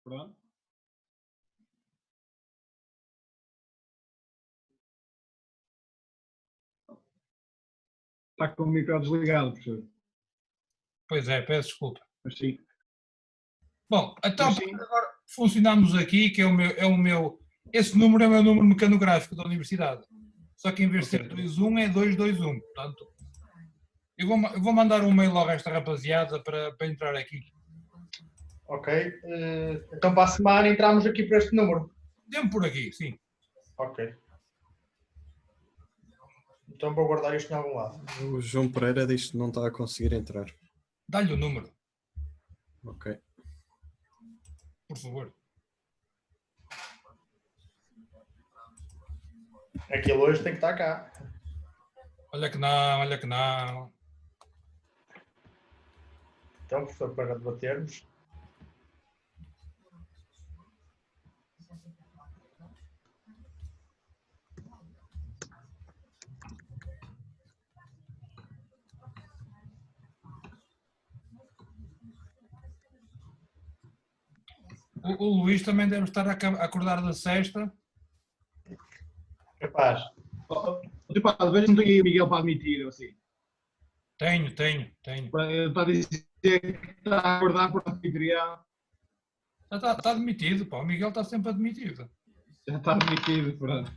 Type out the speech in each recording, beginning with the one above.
Pronto. Está com o micro desligado, professor. Pois é, peço desculpa. Mas sim. Bom, então Mas sim. agora funcionamos aqui, que é o meu. Esse número é o meu número mecanográfico da universidade. Só que em vez de ser Ok. 21 é 221. Portanto, eu vou mandar um mail logo a esta rapaziada para entrar aqui. Ok. Então para a semana entramos aqui por este número. Dê-me por aqui, sim. Ok. Então vou guardar isto em algum lado. O João Pereira diz que não está a conseguir entrar. Dá-lhe o número, Ok. por favor. Aquilo hoje tem que estar cá. Olha que não, olha que não. Então, professor, para debatermos. O Luís também deve estar a acordar da sexta. Capaz. Tipo, veja se não tem aí o Miguel para admitir, assim. Tenho. Para dizer que está a acordar por anfitrião. Já está admitido, pá. O Miguel está sempre admitido. Já está admitido, pronto.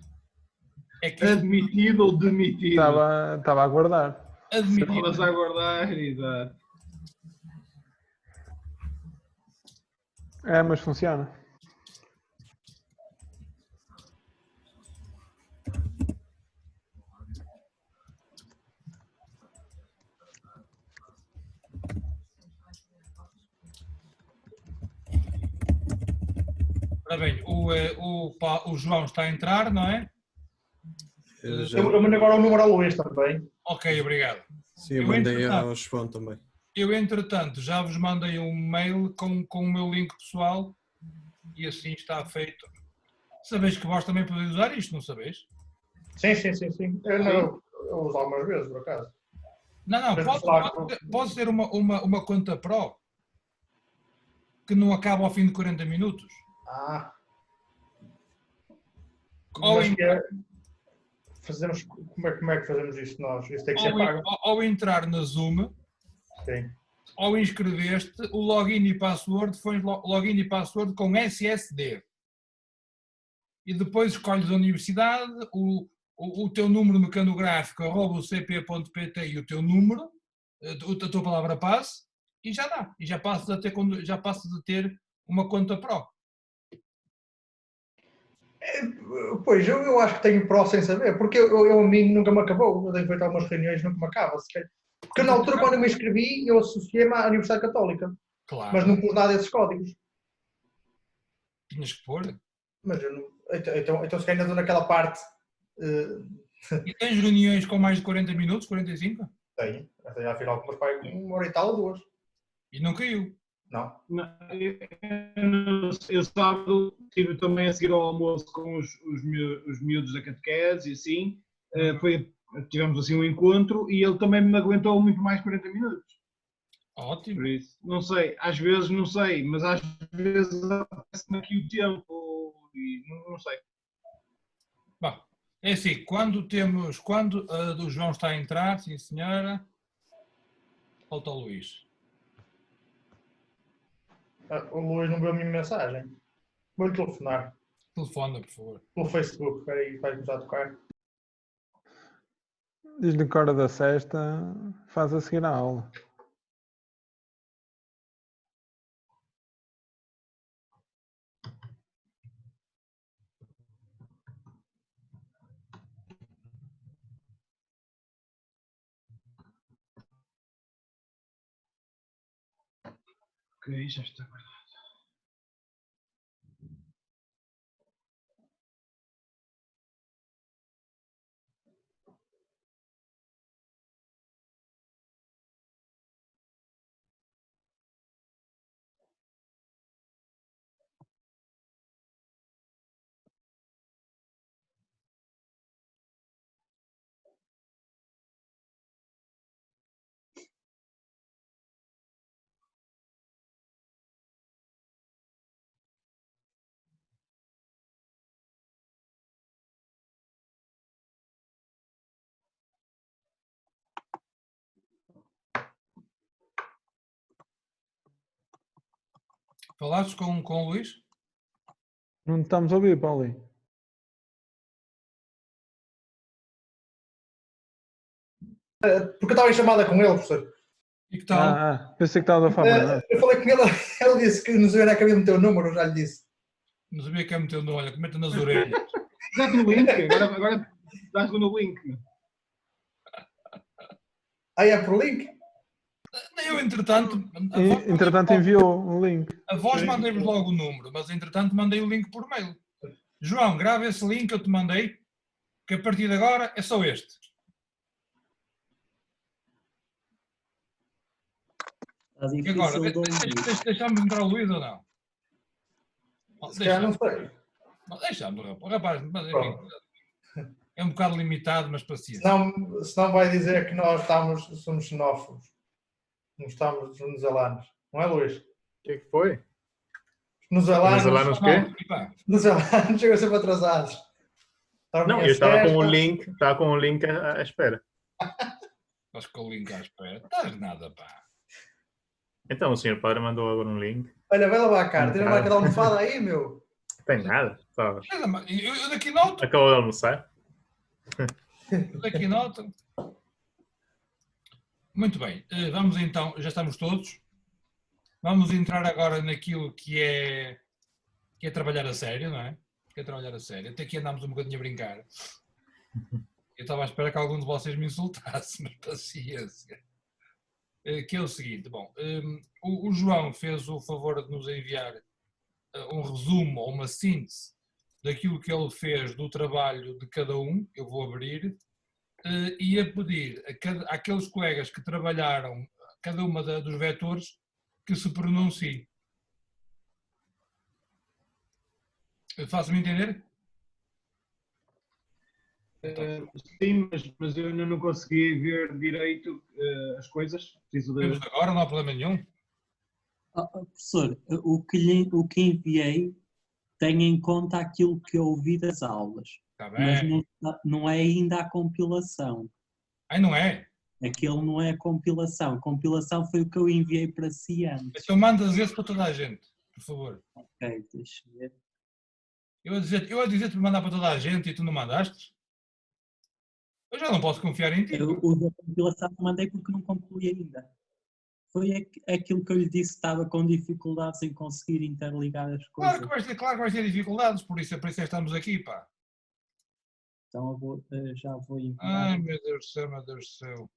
É que isto, Admitido ou demitido? Estava a aguardar. admitido. Estavas a aguardar, exato. É, mas funciona. Ora bem, o João está a entrar, não é? Eu mando agora o número ao Luís também. Ok, obrigado. Sim, eu mandei ao João também. Eu, entretanto, já vos mandei um mail com o meu link pessoal e assim está feito. Sabeis que vós também podeis usar isto, não sabeis? Sim. Eu uso algumas vezes, por acaso. Não, Mas pode ser uma conta Pro que não acaba ao fim de 40 minutos. Ou, Mas que é, fazemos, como é que fazemos isto nós? Isso tem que ser pago. ao entrar na Zoom, Sim. ao inscrever-te, o login e password foi login e password com SSD. E depois escolhes a universidade, o teu número mecanográfico, @cp.pt e o teu número, a tua palavra passe, e já dá. E já passas a ter uma conta Pro. Pois, eu acho que tenho pró sem saber, porque eu a mim nunca me acabou. Eu tenho feito algumas reuniões, nunca me acaba sequer. Porque na altura, quando eu me inscrevi, eu associei-me à Universidade Católica. Claro. Mas não pus nada desses códigos. Tinhas que pôr. Mas eu não. Então se calhar ainda estou naquela parte. E tens reuniões com mais de 40 minutos, 45? Tenho. Até afinal, com meus pais, 1 hora e tal ou 2. E não caiu. Não. Eu sábado estive também a seguir ao almoço com os miúdos da catequese e assim. Tivemos assim um encontro e ele também me aguentou muito mais 40 minutos. Ótimo. Por isso, não sei, às vezes não sei, mas às vezes aparece-me aqui o tempo e não sei. Bom, é assim, quando o João está a entrar, sim senhora, falta o Luís. O Luís não viu a minha mensagem. Vou-lhe telefonar. Telefona, por favor. Pelo Facebook. Espera aí, vai começar a tocar. Diz-lhe que a hora da sexta faz a seguir a aula. Ok, já está guardado. Falaste com o Luís? Não estamos a ouvir, Paulinho. Porque eu estava em chamada com ele, professor. E que tal? Pensei que estava a falar. Eu falei com ele, ele disse que não sabia onde é que havia meter o número, eu já lhe disse. Não sabia que é meter no olho, que mete nas orelhas. Dá-te no link, agora dás-me no link. Aí é por link? Eu, entretanto... Enviou um link. A voz mandei-vos logo o número, mas entretanto mandei o link por mail. João, grava esse link que eu te mandei, que a partir de agora é só este. E agora, deixamos entrar o Luís ou não? Já não sei. Deixamos, rapaz, mas enfim, é um bocado limitado, mas paciência. Senão vai dizer que nós somos xenófobos. Não estamos venezuelanos. Não é, Luís? O que é que foi? Venezuelanos o quê? Venezuelanos chegam sempre atrasados. Não, eu estava com o link à espera. Estás com o link à espera? Estás nada, pá. Então o senhor padre mandou agora um link. Olha, vai lavar a cara. Tira a marca da almofada aí, meu. Tem nada. Só... Eu daqui noto. Acabou de almoçar. Eu daqui noto. Muito bem. Vamos então, já estamos todos. Vamos entrar agora naquilo que é trabalhar a sério, não é? Que é trabalhar a sério. Até aqui andámos um bocadinho a brincar. Eu estava à espera que algum de vocês me insultasse, mas paciência. Que é o seguinte, bom, o João fez o favor de nos enviar um resumo ou uma síntese daquilo que ele fez do trabalho de cada um, eu vou abrir, e a pedir àqueles colegas que trabalharam cada uma dos vetores que se pronuncie. Faço-me entender? Sim, mas eu ainda não consegui ver direito as coisas. Preciso de... Vemos agora, não há problema nenhum. Professor, o que enviei tem em conta aquilo que eu ouvi das aulas, mas não é ainda a compilação. Não é? Aquilo não é a compilação. A compilação foi o que eu enviei para si antes. Então mandas esse para toda a gente, por favor. Ok, deixa eu ver. Eu a dizer-te para mandar para toda a gente e tu não mandaste? Eu já não posso confiar em ti. O da compilação não mandei porque não concluí ainda. Foi aquilo que eu lhe disse, estava com dificuldades em conseguir interligar as coisas. Claro que vais ter dificuldades, por isso é que estamos aqui, pá. Então já vou enviar. Ai, meu Deus do céu, meu Deus do céu.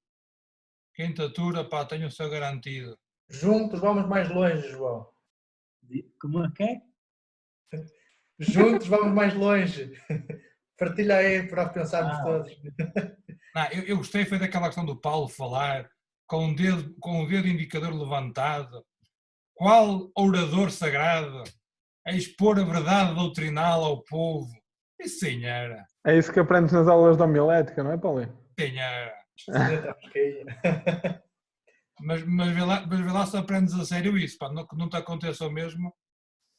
Quintatura, pá, tenho o seu garantido. Juntos vamos mais longe, João. Como é que é? Juntos vamos mais longe. Partilha aí para pensarmos todos. Eu gostei, foi daquela questão do Paulo falar com o dedo indicador levantado. Qual orador sagrado a expor a verdade doutrinal ao povo? E senhora. É isso que aprendes nas aulas de homilética, não é, Paulinho? Senhora. Mas vê lá se aprendes a sério isso, pá, que não te aconteça o mesmo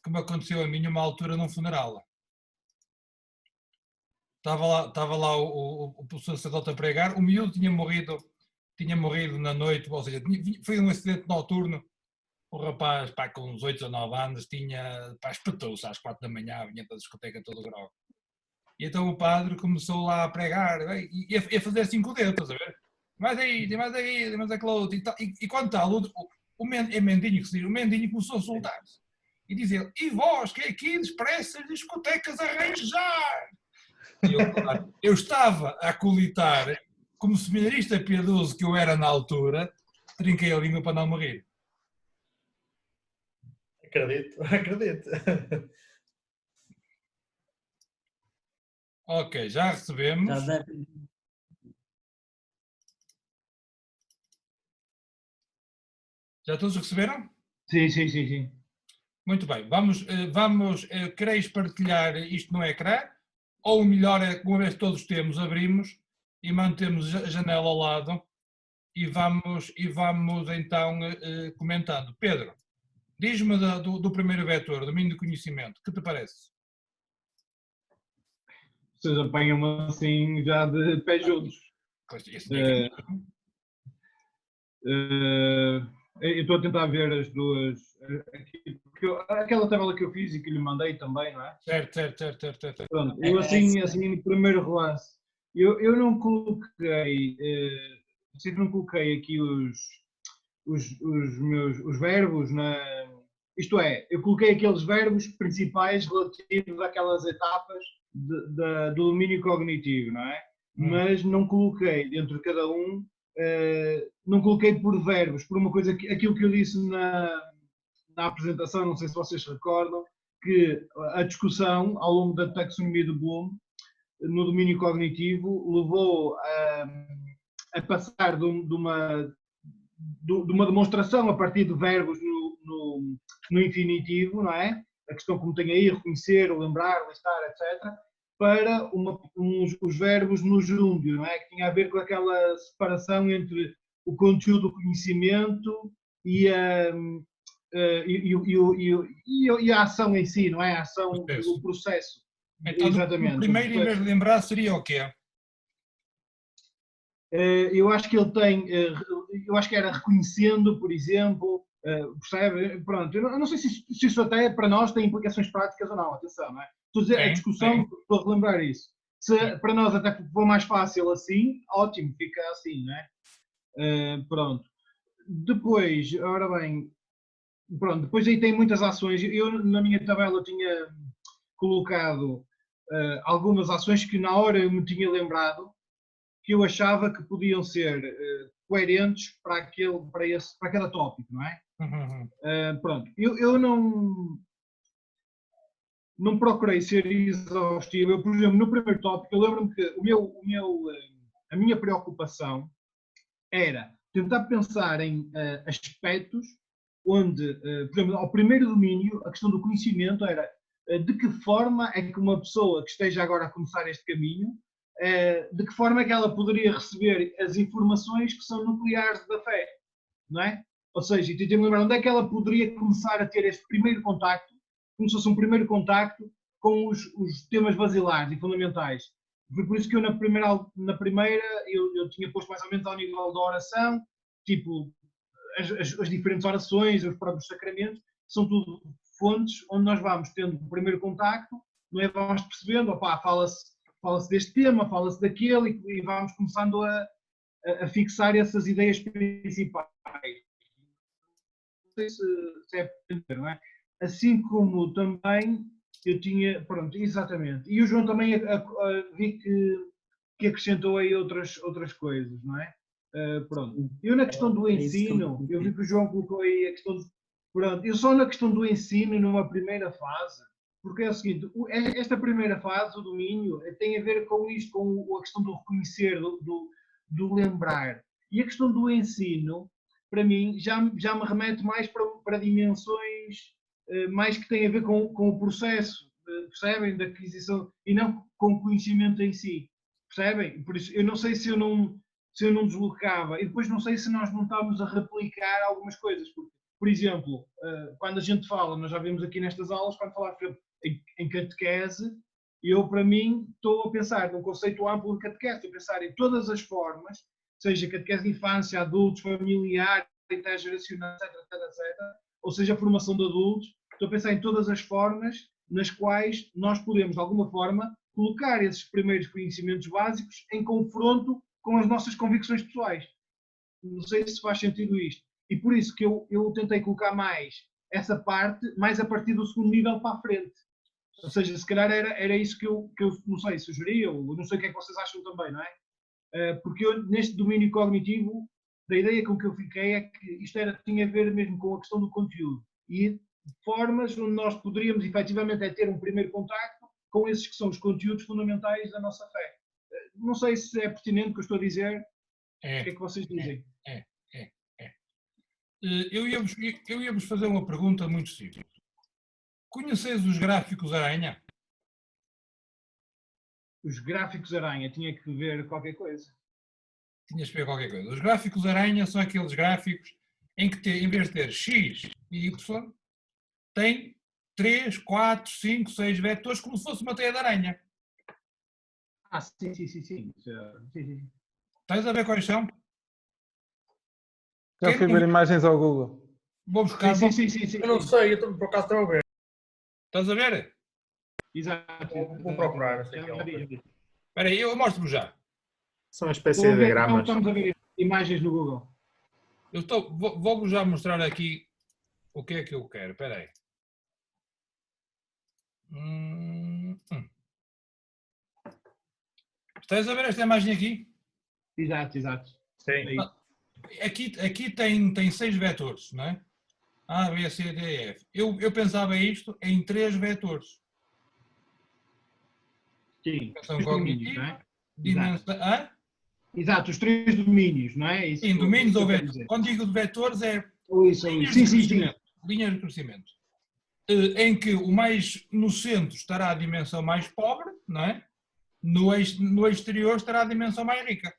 que me aconteceu a mim uma altura num funeral. Estava lá o sacerdote a pregar, o miúdo tinha morrido na noite, ou seja, foi um acidente noturno. O rapaz, pá, com uns 8 ou 9 anos, espetou-se às 4 da manhã, vinha da discoteca todo grog. E então o padre começou lá a pregar, e a fazer 5 dedos, estás a ver? Mais aquele outro. E quando tal, o mendinho começou a soltar-se. E dizer, e vós, que aqui desprezas discotecas a rejar? Eu estava a acolitar, como seminarista piedoso que eu era na altura, trinquei a língua para não morrer. Acredito. Ok, já recebemos. Já todos receberam? Sim. Muito bem, quereis partilhar isto no ecrã? Ou o melhor é, uma vez que todos temos, abrimos e mantemos a janela ao lado e vamos então comentando. Pedro, diz-me do primeiro vetor, do domínio do conhecimento, que te parece? Vocês apanham-me assim já de pé juntos. Eu estou a tentar ver as duas aqui, aquela tabela que eu fiz e que lhe mandei também, não é? Certo. Pronto, eu assim, no primeiro relance, eu não coloquei, sei que não coloquei aqui os verbos isto é, eu coloquei aqueles verbos principais relativos àquelas etapas do domínio cognitivo, não é? Mas não coloquei dentro de cada um, não coloquei por verbos, por uma coisa aquilo que eu disse na apresentação, não sei se vocês se recordam, que a discussão ao longo da taxonomia de Bloom no domínio cognitivo levou a passar de uma demonstração a partir de verbos no infinitivo, não é? A questão como tem aí, reconhecer, lembrar, listar, etc., para os verbos no gerúndio, não é? Que tinha a ver com aquela separação entre o conteúdo do conhecimento e a ação em si, não é? A ação, o processo. Então, exatamente. O primeiro, em vez de lembrar, seria o quê? Eu acho que ele tem, eu acho que era reconhecendo, por exemplo, percebe? Pronto, eu não sei se isso até para nós tem implicações práticas ou não, atenção, não é? Estou a dizer, a discussão, estou a relembrar isso. Se para nós até for mais fácil assim, ótimo, fica assim, não é? Pronto. Depois, ora bem, pronto, depois aí tem muitas ações. Eu na minha tabela tinha colocado algumas ações que na hora eu me tinha lembrado que eu achava que podiam ser coerentes para cada tópico, não é? Pronto, eu não procurei ser exaustivo. Eu, por exemplo, no primeiro tópico, eu lembro-me que a minha preocupação era tentar pensar em aspectos onde, por exemplo, ao primeiro domínio, a questão do conhecimento era de que forma é que uma pessoa que esteja agora a começar este caminho, de que forma é que ela poderia receber as informações que são nucleares da fé, não é? Ou seja, tentei me lembrar onde é que ela poderia começar a ter este primeiro contacto, como se fosse um primeiro contacto com os temas basilares e fundamentais. Foi por isso que eu na primeira eu tinha posto mais ou menos ao nível da oração, tipo as diferentes orações, os próprios sacramentos, são tudo fontes onde nós vamos tendo o primeiro contacto, não é? Vamos percebendo, opá, fala-se deste tema, fala-se daquele e vamos começando a fixar essas ideias principais. Não sei se é possível, não é? Assim como também eu tinha, pronto, exatamente. E o João também vi que acrescentou aí outras coisas, não é? Pronto. Eu na questão do ensino, eu vi que o João colocou aí a questão pronto, eu só na questão do ensino numa primeira fase, porque é o seguinte, esta primeira fase, o domínio, tem a ver com isto, com a questão do reconhecer, do lembrar. E a questão do ensino, para mim, já me remete mais para dimensões mais que têm a ver com o processo, percebem, da aquisição, e não com o conhecimento em si, percebem? Por isso, eu não sei se eu não deslocava, e depois não sei se nós não estamos a replicar algumas coisas, porque, por exemplo, quando a gente fala, nós já vimos aqui nestas aulas, quando falar em catequese, eu, para mim, estou a pensar num conceito amplo de catequese, estou a pensar em todas as formas, seja catequese de infância, adultos, familiar, intergeracional, etc, ou seja, a formação de adultos, estou a pensar em todas as formas nas quais nós podemos, de alguma forma, colocar esses primeiros conhecimentos básicos em confronto com as nossas convicções pessoais. Não sei se faz sentido isto. E por isso que eu tentei colocar mais essa parte, mais a partir do segundo nível para a frente. Ou seja, se calhar era isso que eu não sei, sugeria, ou não sei o que é que vocês acham também, não é? Porque eu, neste domínio cognitivo, da ideia com que eu fiquei é que isto tinha a ver mesmo com a questão do conteúdo. E formas onde nós poderíamos, efetivamente, ter um primeiro contacto com esses que são os conteúdos fundamentais da nossa fé. Não sei se é pertinente o que eu estou a dizer. O que é que vocês dizem? Eu ia-vos fazer uma pergunta muito simples. Conheceis os gráficos Aranha? Os gráficos Aranha, tinha que ver qualquer coisa. Tinhas que ver qualquer coisa. Os gráficos Aranha são aqueles gráficos em que, em vez de ter X e Y, tem 3, 4, 5, 6 vetores como se fosse uma teia de aranha. Sim. Estás a ver quais são? Já fui ver imagens ao Google. Vou buscar. Sim. Eu não sei, por acaso estou a ver. Estás a ver? Exato. Vou procurar. Não sei Espera aí, eu mostro-vos já. São uma espécie de diagramas. Estamos a ver imagens no Google. Vou-vos já mostrar aqui o que é que eu quero. Espera aí. Estás a ver esta imagem aqui? Exato. Sim. Aqui tem 6 vetores, não é? A, B, C, D, E, F. Eu pensava isto em 3 vetores. Sim. Dimensão cognitiva, não é? dimensão... Exato, os 3 domínios, não é? Isso Sim, domínios ou vetores. dizer. Quando digo de vetores é Isso. linhas Sim. de crescimento. Linhas de crescimento. Em que no centro estará a dimensão mais pobre, não é? No exterior estará a dimensão mais rica.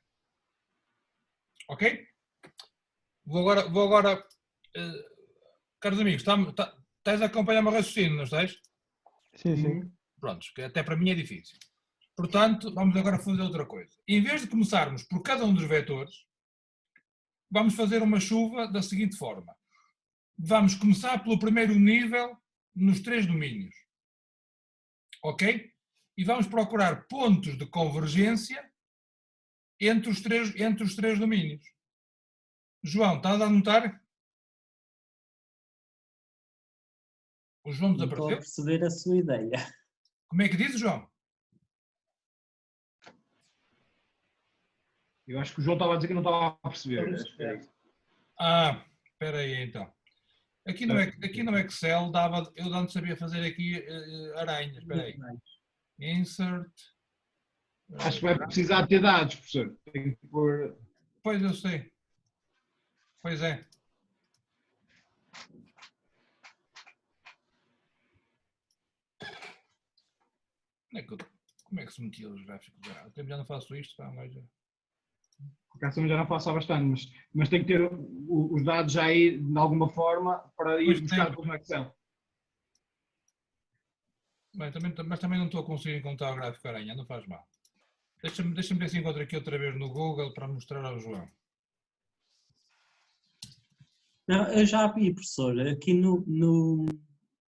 Ok? Vou agora caros amigos, estás a acompanhar o meu raciocínio, não estás? Sim. Prontos, que até para mim é difícil. Portanto, vamos agora fazer outra coisa. Em vez de começarmos por cada um dos vetores, vamos fazer uma chuva da seguinte forma. Vamos começar pelo primeiro nível nos 3 domínios. Ok? E vamos procurar pontos de convergência entre os três domínios. João, estás a anotar? O João Não estou a desapareceu? perceber a sua ideia. Como é que diz, João? Eu acho que o João estava a dizer que não estava a perceber. Espera aí então. Aqui no Excel eu não sabia fazer aqui aranhas. Espera aí. Insert. Acho que vai precisar de ter dados, professor. Tem que pôr... Pois eu sei. Pois é. Como é que se metia os gráficos? Já não faço isto, mas... Porque assim já não faço há bastante, mas tem que ter os dados já aí de alguma forma para ir buscar depois no Excel. Bem, mas também não estou a conseguir encontrar o gráfico aranha, não faz mal. Deixa-me ver se encontro aqui outra vez no Google para mostrar ao João. Não, eu já vi, professor, aqui no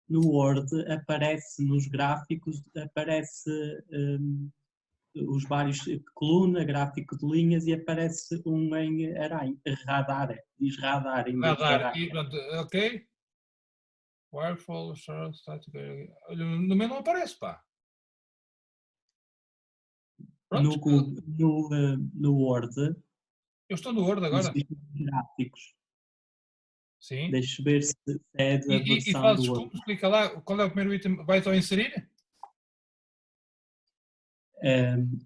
Word aparece nos gráficos, aparece os vários coluna, gráfico de linhas e aparece um em aranha, radar, diz radar em vez de aranha. Ok. Wirefall, static. Olha, no meu não aparece, pá. No Word. Eu estou no Word agora. Gráficos. Sim. Deixa ver se é da versão do Word. Explica lá qual é o primeiro item. Vai só inserir?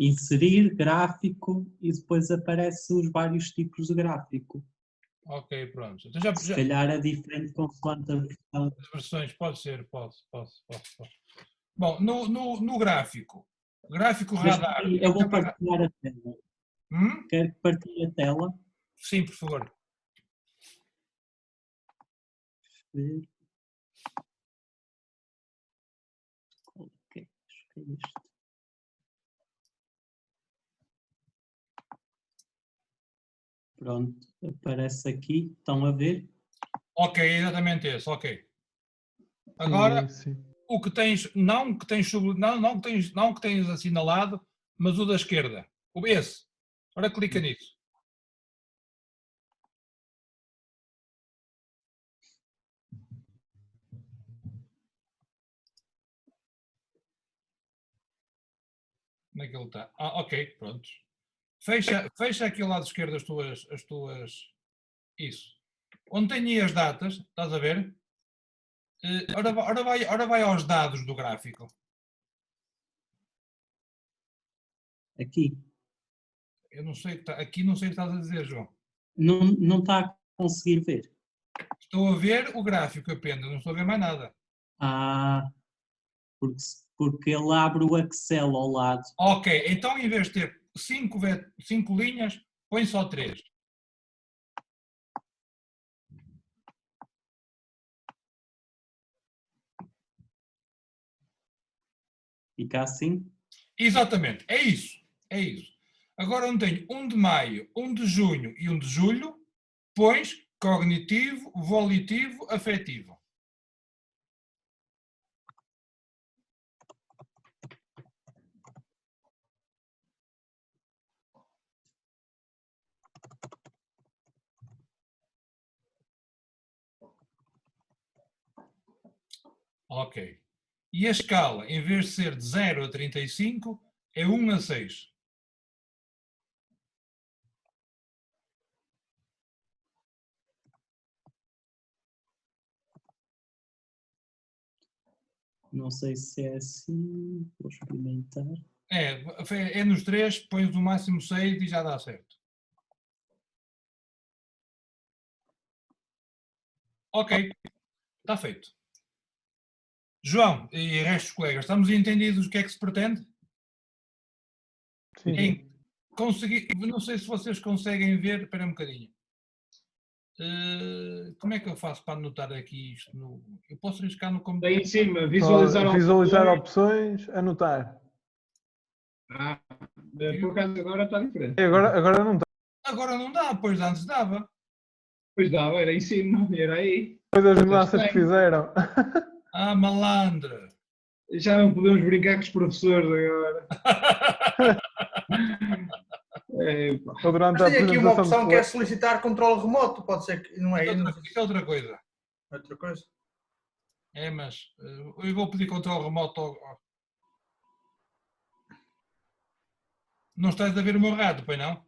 Inserir gráfico e depois aparece os vários tipos de gráfico. Ok, pronto. Então se calhar é diferente consoante a versão. As versões, pode ser, posso. Bom, no gráfico radar. Eu vou partilhar a tela. Quero que partilhe a tela. Sim, por favor. Ok, acho que é isto. Pronto, aparece aqui, estão a ver? Ok, exatamente esse, ok. Agora, o que tens, não que tens assinalado, mas o da esquerda, esse. Agora clica nisso. Onde é que ele está? Ok, pronto. Fecha aqui ao lado esquerdo as tuas... Isso. Onde tem aí as datas, estás a ver? Ora vai aos dados do gráfico. Aqui. Eu não sei aqui não sei o que estás a dizer, João. Não está a conseguir ver. Estou a ver o gráfico apenas, não estou a ver mais nada. Porque ele abre o Excel ao lado. Ok, então em vez de ter 5 linhas, põe só 3. Fica assim? Exatamente, é isso. Agora onde tenho 1 de maio, 1 de junho e 1 de julho, pões cognitivo, volitivo, afetivo. Ok. E a escala, em vez de ser de 0 a 35, é 1 a 6. Não sei se é assim. Vou experimentar. É nos 3, pões o máximo 6 e já dá certo. Ok. Está feito. João e resto dos colegas, estamos entendidos o que é que se pretende? Sim. Não sei se vocês conseguem ver, espera um bocadinho. Como é que eu faço para anotar aqui isto? Eu posso riscar no computador? Aí em cima, Visualizar opções, anotar. Por acaso agora está diferente. Agora não está. Agora não dá, pois antes dava. Pois dava, era em cima, era aí. Depois das mudanças que fizeram. Ah, malandra! Já não podemos brincar com os professores agora. Ou durante Mas a tem aqui uma apresentação opção que é solicitar controle remoto, pode ser que não é Isso é outra coisa. outra coisa. É, mas eu vou pedir controle remoto. Não estás a ver o meu rato, pois não?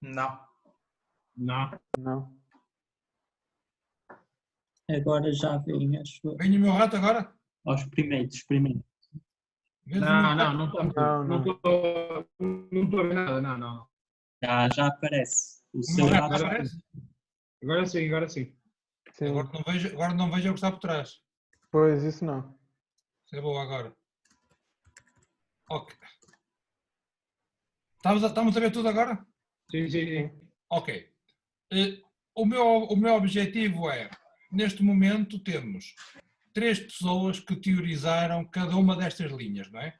Não. Não. Agora já vem, acho. Vem o meu rato agora? Aos primeiros. Não estou Não. a ver nada, não. Já aparece. O O seu meu rato rato. aparece? Agora sim. Sim. Agora não vejo o que está por trás. Pois, isso não. Isso é bom agora. Ok. Estamos a ver tudo agora? Sim. Ok. O meu objetivo é, neste momento temos 3 pessoas que teorizaram cada uma destas linhas, não é?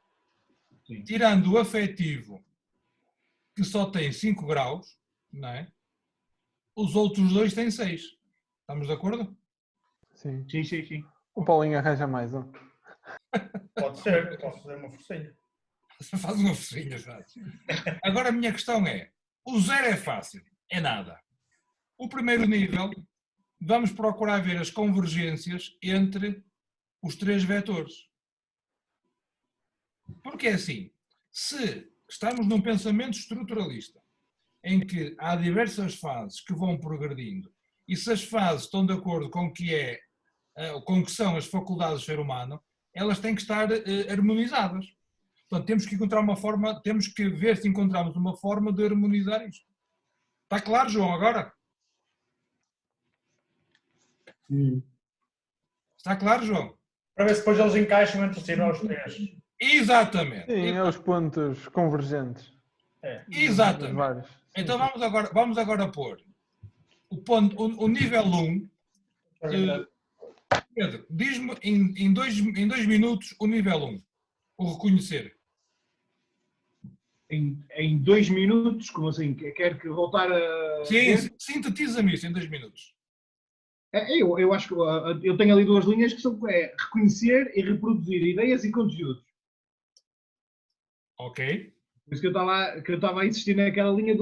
Sim. Tirando o afetivo, que só tem 5 graus, não é? Os outros 2 têm 6. Estamos de acordo? Sim. Sim. O Paulinho arranja mais um. Pode ser, posso fazer uma forcinha. Faz uma focinha, sabe? Agora a minha questão é, o 0 é fácil, é nada. O primeiro nível, vamos procurar ver as convergências entre os 3 vetores. Porque é assim, se estamos num pensamento estruturalista, em que há diversas fases que vão progredindo, e se as fases estão de acordo com com o que são as faculdades do ser humano, elas têm que estar harmonizadas. Portanto, temos que encontrar uma forma, temos que ver se encontramos uma forma de harmonizar isto. Está claro, João, agora? Está claro, João? Para ver se depois eles encaixam entre si nós 3. Exatamente. Sim, é os pontos convergentes. Exatamente. Vários. Então vamos agora pôr o nível 1. Pedro, diz-me em 2 minutos o nível 1. O reconhecer. Em 2 minutos, como assim? Quer que voltar a... Sim, sintetiza-me isso em 2 minutos. Eu acho que eu tenho ali 2 linhas que são reconhecer e reproduzir ideias e conteúdos. Ok. Por isso que eu estava a insistir naquela linha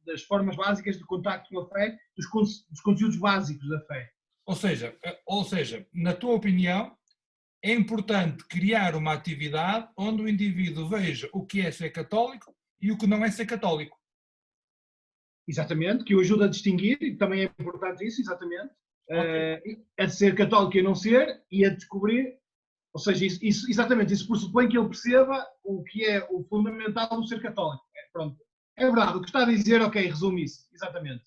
das formas básicas de contacto com a fé, dos conteúdos básicos da fé. Ou seja, na tua opinião, é importante criar uma atividade onde o indivíduo veja o que é ser católico e o que não é ser católico. Exatamente, que o ajuda a distinguir, e também é importante isso, exatamente, Okay. a ser católico e a não ser, e a descobrir, ou seja, isso pressupõe que ele perceba o que é o fundamental do ser católico. Pronto. É verdade, o que está a dizer, ok, resume isso, exatamente.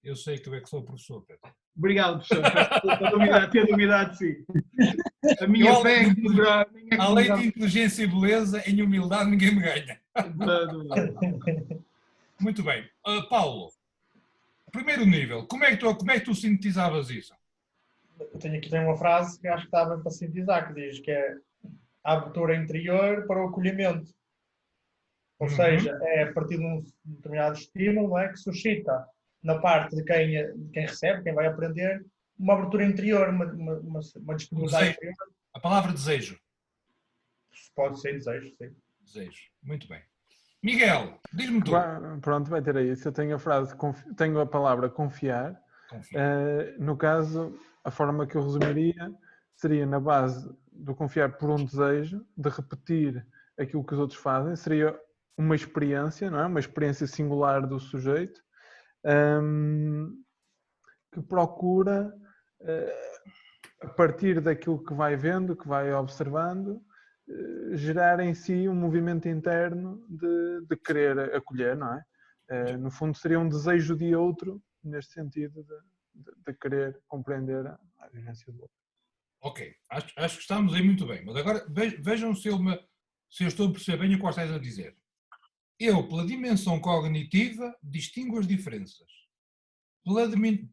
Eu sei que eu é que sou o professor, Pedro. Obrigado, professor, ter duvidado, sim. A minha fé é que além de inteligência e beleza, em humildade ninguém me ganha. Muito bem. Paulo, primeiro nível, como é que tu sintetizavas isso? Eu tenho aqui uma frase que acho que estava para sintetizar, que diz que é a abertura interior para o acolhimento. Ou seja, é a partir de um determinado estímulo, não é, que suscita na parte de quem recebe, quem vai aprender, uma abertura interior, uma disponibilidade interior. A palavra desejo. Pode ser desejo, sim. Desejo. Muito bem. Miguel, diz-me tu. Pronto, vai ter aí. Se eu tenho a frase, tenho a palavra confiar. No caso, a forma que eu resumiria seria na base do confiar por um desejo, de repetir aquilo que os outros fazem. Seria uma experiência, não é? Uma experiência singular do sujeito, que procura, a partir daquilo que vai vendo, que vai observando, gerar em si um movimento interno de querer acolher, não é? No fundo seria um desejo de outro, neste sentido de querer compreender a vivência do outro. Ok, acho que estamos aí muito bem, mas agora vejam se eu estou a perceber bem o que estás a dizer. Eu, pela dimensão cognitiva, distingo as diferenças.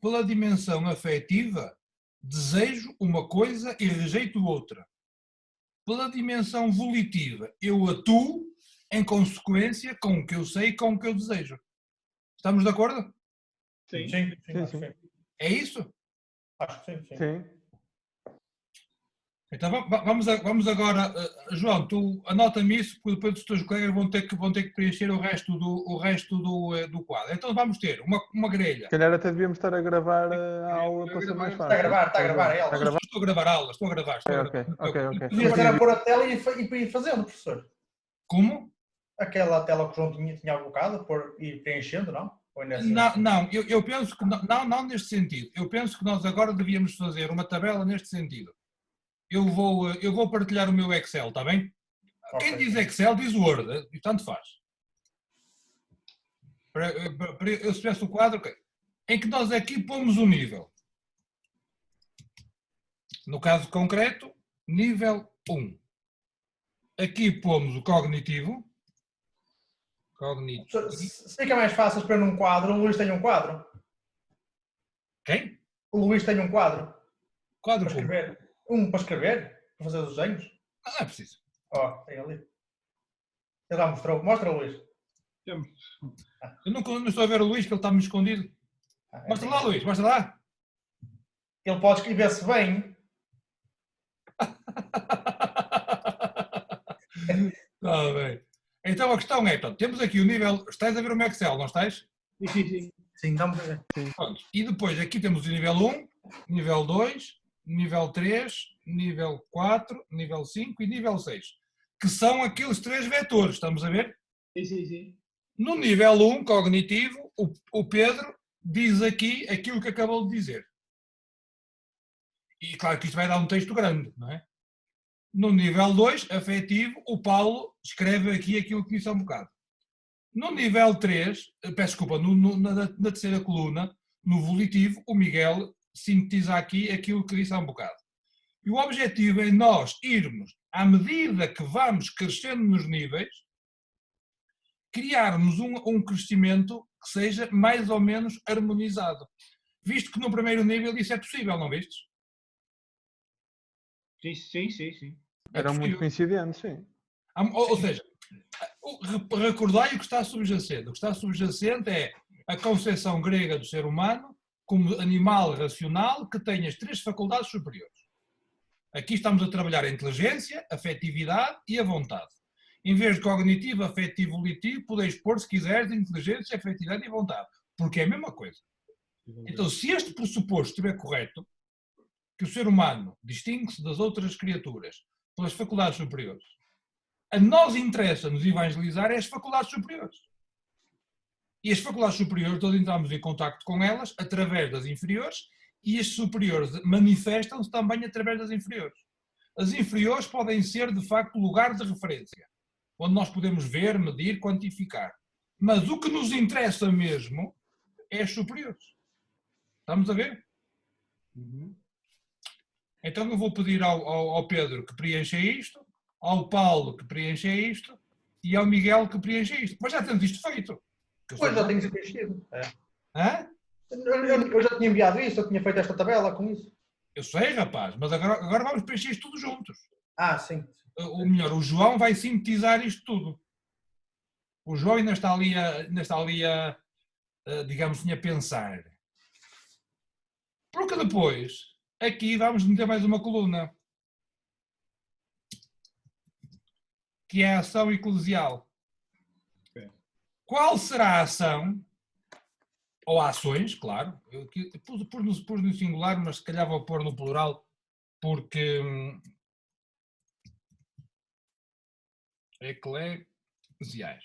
Pela dimensão afetiva, desejo uma coisa e rejeito outra. Pela dimensão volitiva, eu atuo em consequência com o que eu sei e com o que eu desejo. Estamos de acordo? Sim. É isso? Acho que sim. Sim. Então vamos agora, João, tu anota-me isso, porque depois os teus colegas vão ter que preencher o resto do quadro. Então vamos ter uma grelha. Se calhar até devíamos estar a gravar a aula para ser mais fácil. Está a gravar ela. Estou a gravar aulas, estou a gravar. Ok. Devíamos estar a pôr a tela e ir fazendo, professor. Como? Aquela tela que o João tinha há bocado, ir preenchendo, não? Não, eu penso que não neste sentido. Eu penso que nós agora devíamos fazer uma tabela neste sentido. Eu vou partilhar o meu Excel, está bem? Okay. Quem diz Excel diz Word, e tanto faz. Eu se tivesse o quadro, okay, em que nós aqui pomos o nível. No caso concreto, nível 1. Aqui pomos o cognitivo. Se fica mais fácil para num quadro, o Luís tem um quadro. Quem? O Luís tem um quadro. Quadro para escrever. Um para escrever? Para fazer os desenhos? Não é preciso. Tem ali. Ele já mostrou. Mostra, Luís. Eu não estou a ver o Luís, que ele está-me escondido. Mostra lá, Luís, mostra lá. Ele pode escrever-se bem. Está bem. Então a questão é, temos aqui o nível... Estás a ver o meu Excel, não estás? Sim, dá-me ver. E depois aqui temos o nível 1, nível 2... nível 3, nível 4, nível 5 e nível 6, que são aqueles 3 vetores, estamos a ver? Sim. No nível 1, cognitivo, o Pedro diz aqui aquilo que acabou de dizer. E claro que isto vai dar um texto grande, não é? No nível 2, afetivo, o Paulo escreve aqui aquilo que disse há um bocado. No nível 3, peço desculpa, na terceira coluna, no volitivo, o Miguel sintetiza aqui aquilo que disse há um bocado. E o objetivo é nós irmos, à medida que vamos crescendo nos níveis, criarmos um crescimento que seja mais ou menos harmonizado. Visto que no primeiro nível isso é possível, não vistes? Sim. Eram muito coincidentes, sim. Ou seja, recordai o que está subjacente. O que está subjacente é a concepção grega do ser humano como animal racional que tem as 3 faculdades superiores. Aqui estamos a trabalhar a inteligência, a afetividade e a vontade. Em vez de cognitivo, afetivo, volitivo, podeis pôr, se quiseres, inteligência, afetividade e vontade. Porque é a mesma coisa. Então, se este pressuposto estiver correto, que o ser humano distingue-se das outras criaturas pelas faculdades superiores, a nós interessa-nos evangelizar as faculdades superiores. E as faculdades superiores, nós entramos em contacto com elas através das inferiores e as superiores manifestam-se também através das inferiores. As inferiores podem ser, de facto, lugar de referência, onde nós podemos ver, medir, quantificar. Mas o que nos interessa mesmo é as superiores. Estamos a ver? Então eu vou pedir ao Pedro que preencha isto, ao Paulo que preencha isto e ao Miguel que preencha isto. Mas já temos isto feito. Pois já tenho preenchido. Hã? Eu já tinha enviado isso, eu tinha feito esta tabela com isso. Eu sei, rapaz, mas agora vamos preencher isto tudo juntos. Sim. Ou melhor, o João vai sintetizar isto tudo. O João ainda está ali digamos assim, a pensar. Porque depois, aqui vamos meter mais uma coluna, que é a ação eclesial. Qual será a ação, ou ações, claro, eu pus no singular, mas se calhar vou pôr no plural, porque eclesiais.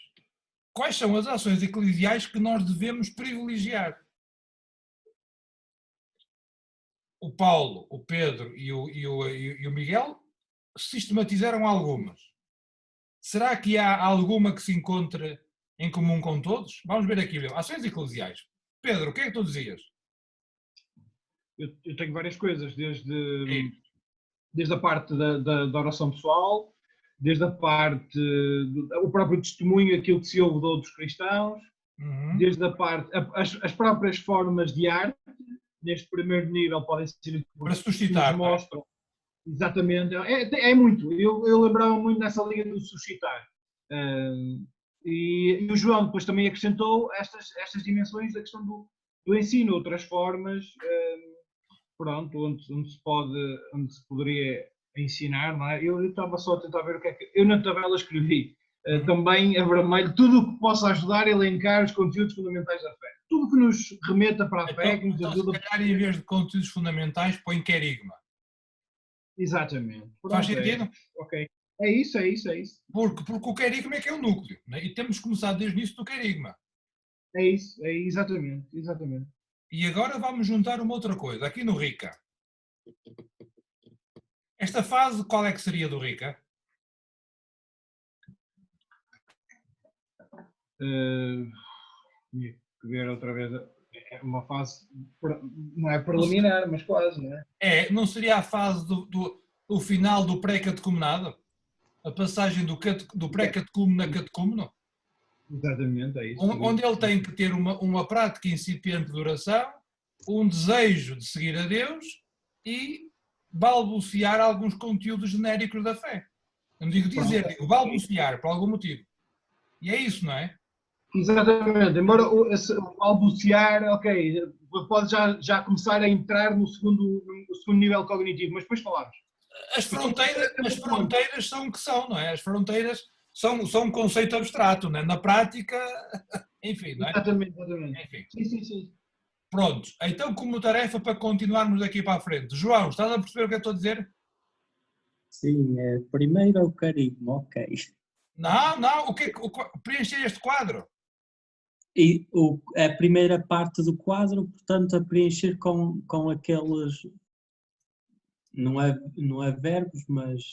Quais são as ações eclesiais que nós devemos privilegiar? O Paulo, o Pedro e o Miguel sistematizaram algumas. Será que há alguma que se encontre em comum com todos? Vamos ver aqui. Ações eclesiais. Pedro, o que é que tu dizias? Eu tenho várias coisas, desde a parte da oração pessoal, desde a parte o próprio testemunho, aquilo que se ouve de outros cristãos, desde a parte, as próprias formas de arte, neste primeiro nível, podem ser para suscitar, nos mostram. Exatamente, é muito. Eu lembrava muito nessa linha do suscitar. E o João depois também acrescentou estas dimensões da questão do ensino, outras formas, pronto, onde se poderia ensinar, não é? Eu estava só a tentar ver o que é que... Eu na tabela escrevi também a vermelho tudo o que possa ajudar a elencar os conteúdos fundamentais da fé. Tudo que nos remeta para a fé, que nos ajuda... Se calhar, em vez de conteúdos fundamentais, põe querigma. Exatamente. Pronto, faz sentido? Ok. É isso. Porque o querigma é que é o núcleo, né? E temos que começar desde o início do querigma. É isso, exatamente. E agora vamos juntar uma outra coisa, aqui no Rica. Esta fase, qual é que seria do Rica? Tinha que ver outra vez. É uma fase, não é preliminar, mas quase, não é? Não seria a fase do final do pré-catecumenado? A passagem do pré-catecúmeno a catecúmeno? Exatamente, é isso. Onde ele tem que ter uma prática incipiente de oração, um desejo de seguir a Deus e balbuciar alguns conteúdos genéricos da fé. Não digo dizer, digo balbuciar, por algum motivo. E é isso, não é? Exatamente. Embora o balbuciar, ok, pode já começar a entrar no segundo nível cognitivo, mas depois falamos. As fronteiras são o que são, não é? As fronteiras são um conceito abstrato, não é? Na prática, enfim, não é? Exatamente. Enfim. Sim. Pronto, então como tarefa para continuarmos daqui para a frente. João, estás a perceber o que eu estou a dizer? Sim, primeiro o carisma, ok. Não, preencher este quadro. E a primeira parte do quadro, portanto, a preencher com aqueles, não é verbos, mas...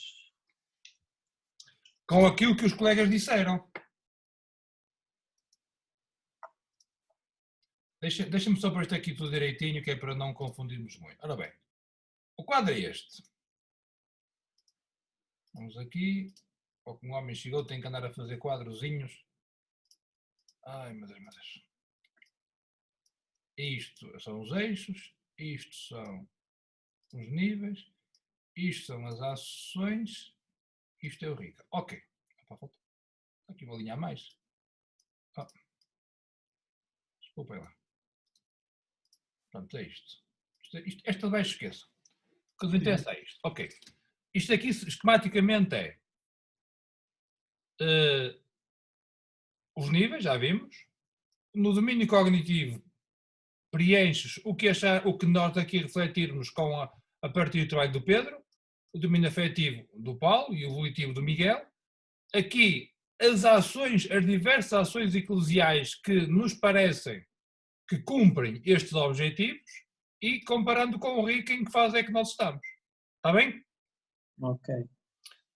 Com aquilo que os colegas disseram. Deixa-me só pôr isto aqui tudo direitinho, que é para não confundirmos muito. Ora bem, o quadro é este. Vamos aqui. Como o homem chegou, tem que andar a fazer quadrozinhos. Ai, meu Deus. Isto são os eixos, isto são os níveis, isto são as ações, isto é o Rica. Ok. Aqui uma linha a mais. Desculpem lá. Pronto, é isto. Esta de baixo esqueça. O que nos interessa é isto. Ok. Isto aqui, esquematicamente, é os níveis, já vimos. No domínio cognitivo, preenches o que nós aqui refletirmos a partir do trabalho do Pedro, o domínio afetivo do Paulo e o volitivo do Miguel. Aqui, as diversas ações eclesiais que nos parecem que cumprem estes objetivos e comparando com o Rica, em que fase é que nós estamos. Está bem? Ok.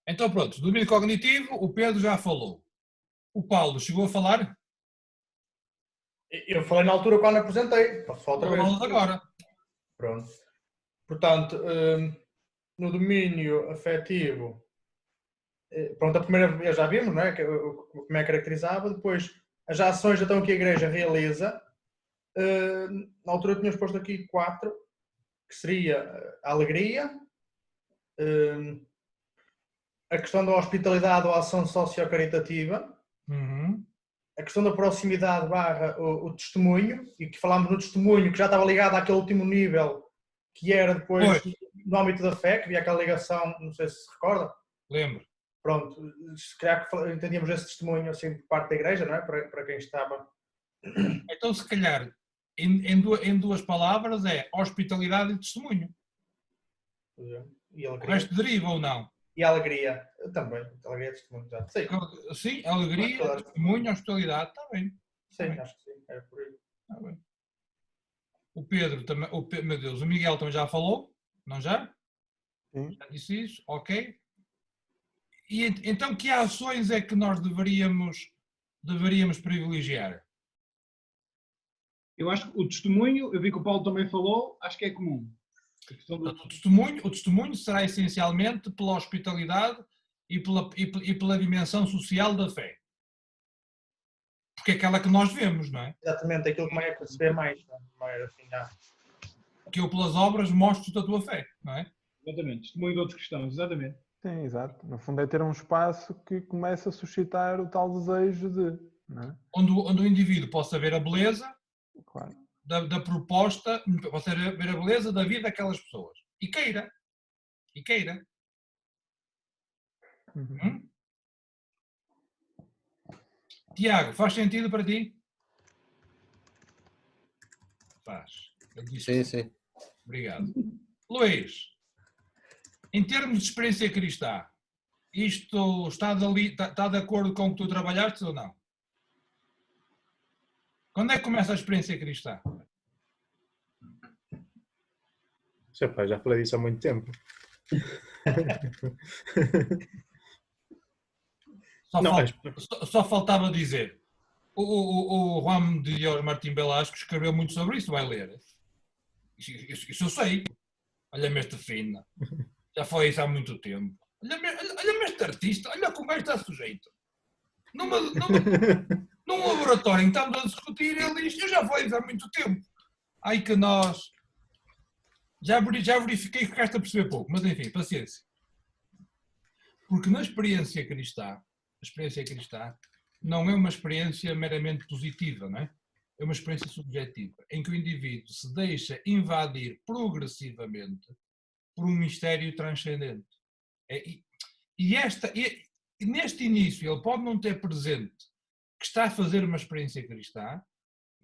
Então pronto, domínio cognitivo, o Pedro já falou. O Paulo chegou a falar? Eu falei na altura quando apresentei. Posso falar outra vez? Falamos agora. Pronto. Portanto, no domínio afetivo, pronto, a primeira vez já vimos, não é? Como é caracterizava. Depois, as ações então que a Igreja realiza. Na altura tínhamos posto aqui 4, que seria a alegria, a questão da hospitalidade ou ação socio-caritativa, a questão da proximidade barra o testemunho, e que falámos no testemunho, que já estava ligado àquele último nível, que era depois no âmbito da fé, que havia aquela ligação, não sei se recorda. Lembro. Pronto, se calhar que entendíamos esse testemunho assim por parte da igreja, não é? Para quem estava. Então, se calhar, em duas palavras, é hospitalidade e testemunho. E o resto deriva ou não? E a alegria também. Alegria e testemunho, exato. Sim. Sim, alegria, testemunho, hospitalidade, está bem. Sim, acho que sim, era por aí. Está bem. O Pedro também, meu Deus, o Miguel também já falou, não já? Sim. Já disse isso, ok. E então que ações é que nós deveríamos privilegiar? Eu acho que o testemunho, eu vi que o Paulo também falou, acho que é comum. O testemunho será essencialmente pela hospitalidade e pela dimensão social da fé. Porque é aquela que nós vemos, não é? Exatamente, aquilo que se vê mais, não é? Assim, que eu pelas obras mostro a tua fé, não é? Exatamente, testemunho de outros cristãos, exatamente. Sim, exato. No fundo é ter um espaço que começa a suscitar o tal desejo de... Não é? onde o indivíduo possa ver a beleza, claro, da proposta, possa ver a beleza da vida daquelas pessoas. E queira. Uhum. Tiago, faz sentido para ti? Faz. Sim. Obrigado. Luís, em termos de experiência cristã, isto está de acordo com o que tu trabalhaste ou não? Quando é que começa a experiência cristã? Já falei disso há muito tempo. Só faltava dizer. O Juan de Dios Martim Velasco escreveu muito sobre isso, vai ler. Isso eu sei. Olha-me este fina. Já foi isso há muito tempo. Olha-me este artista, olha como está sujeito. Num laboratório em que estamos a discutir, ele diz, eu já foi isso há muito tempo. Ai que nós... Já verifiquei que ficaste a perceber pouco, mas enfim, paciência. Porque na experiência cristã, não é uma experiência meramente positiva, não é? É uma experiência subjetiva, em que o indivíduo se deixa invadir progressivamente por um mistério transcendente. E neste início ele pode não ter presente que está a fazer uma experiência cristã,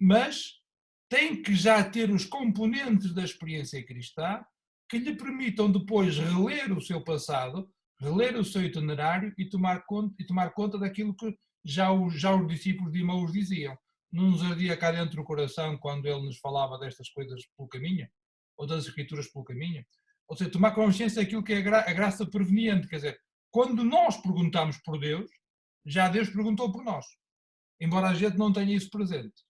mas tem que já ter os componentes da experiência cristã que lhe permitam depois reler o seu passado, reler o seu itinerário e tomar conta daquilo que já os discípulos de Emaús diziam. Não nos ardia cá dentro o coração quando ele nos falava destas coisas pelo caminho, ou das escrituras pelo caminho. Ou seja, tomar consciência daquilo que é a graça preveniente. Quer dizer, quando nós perguntamos por Deus, já Deus perguntou por nós. Embora a gente não tenha isso presente.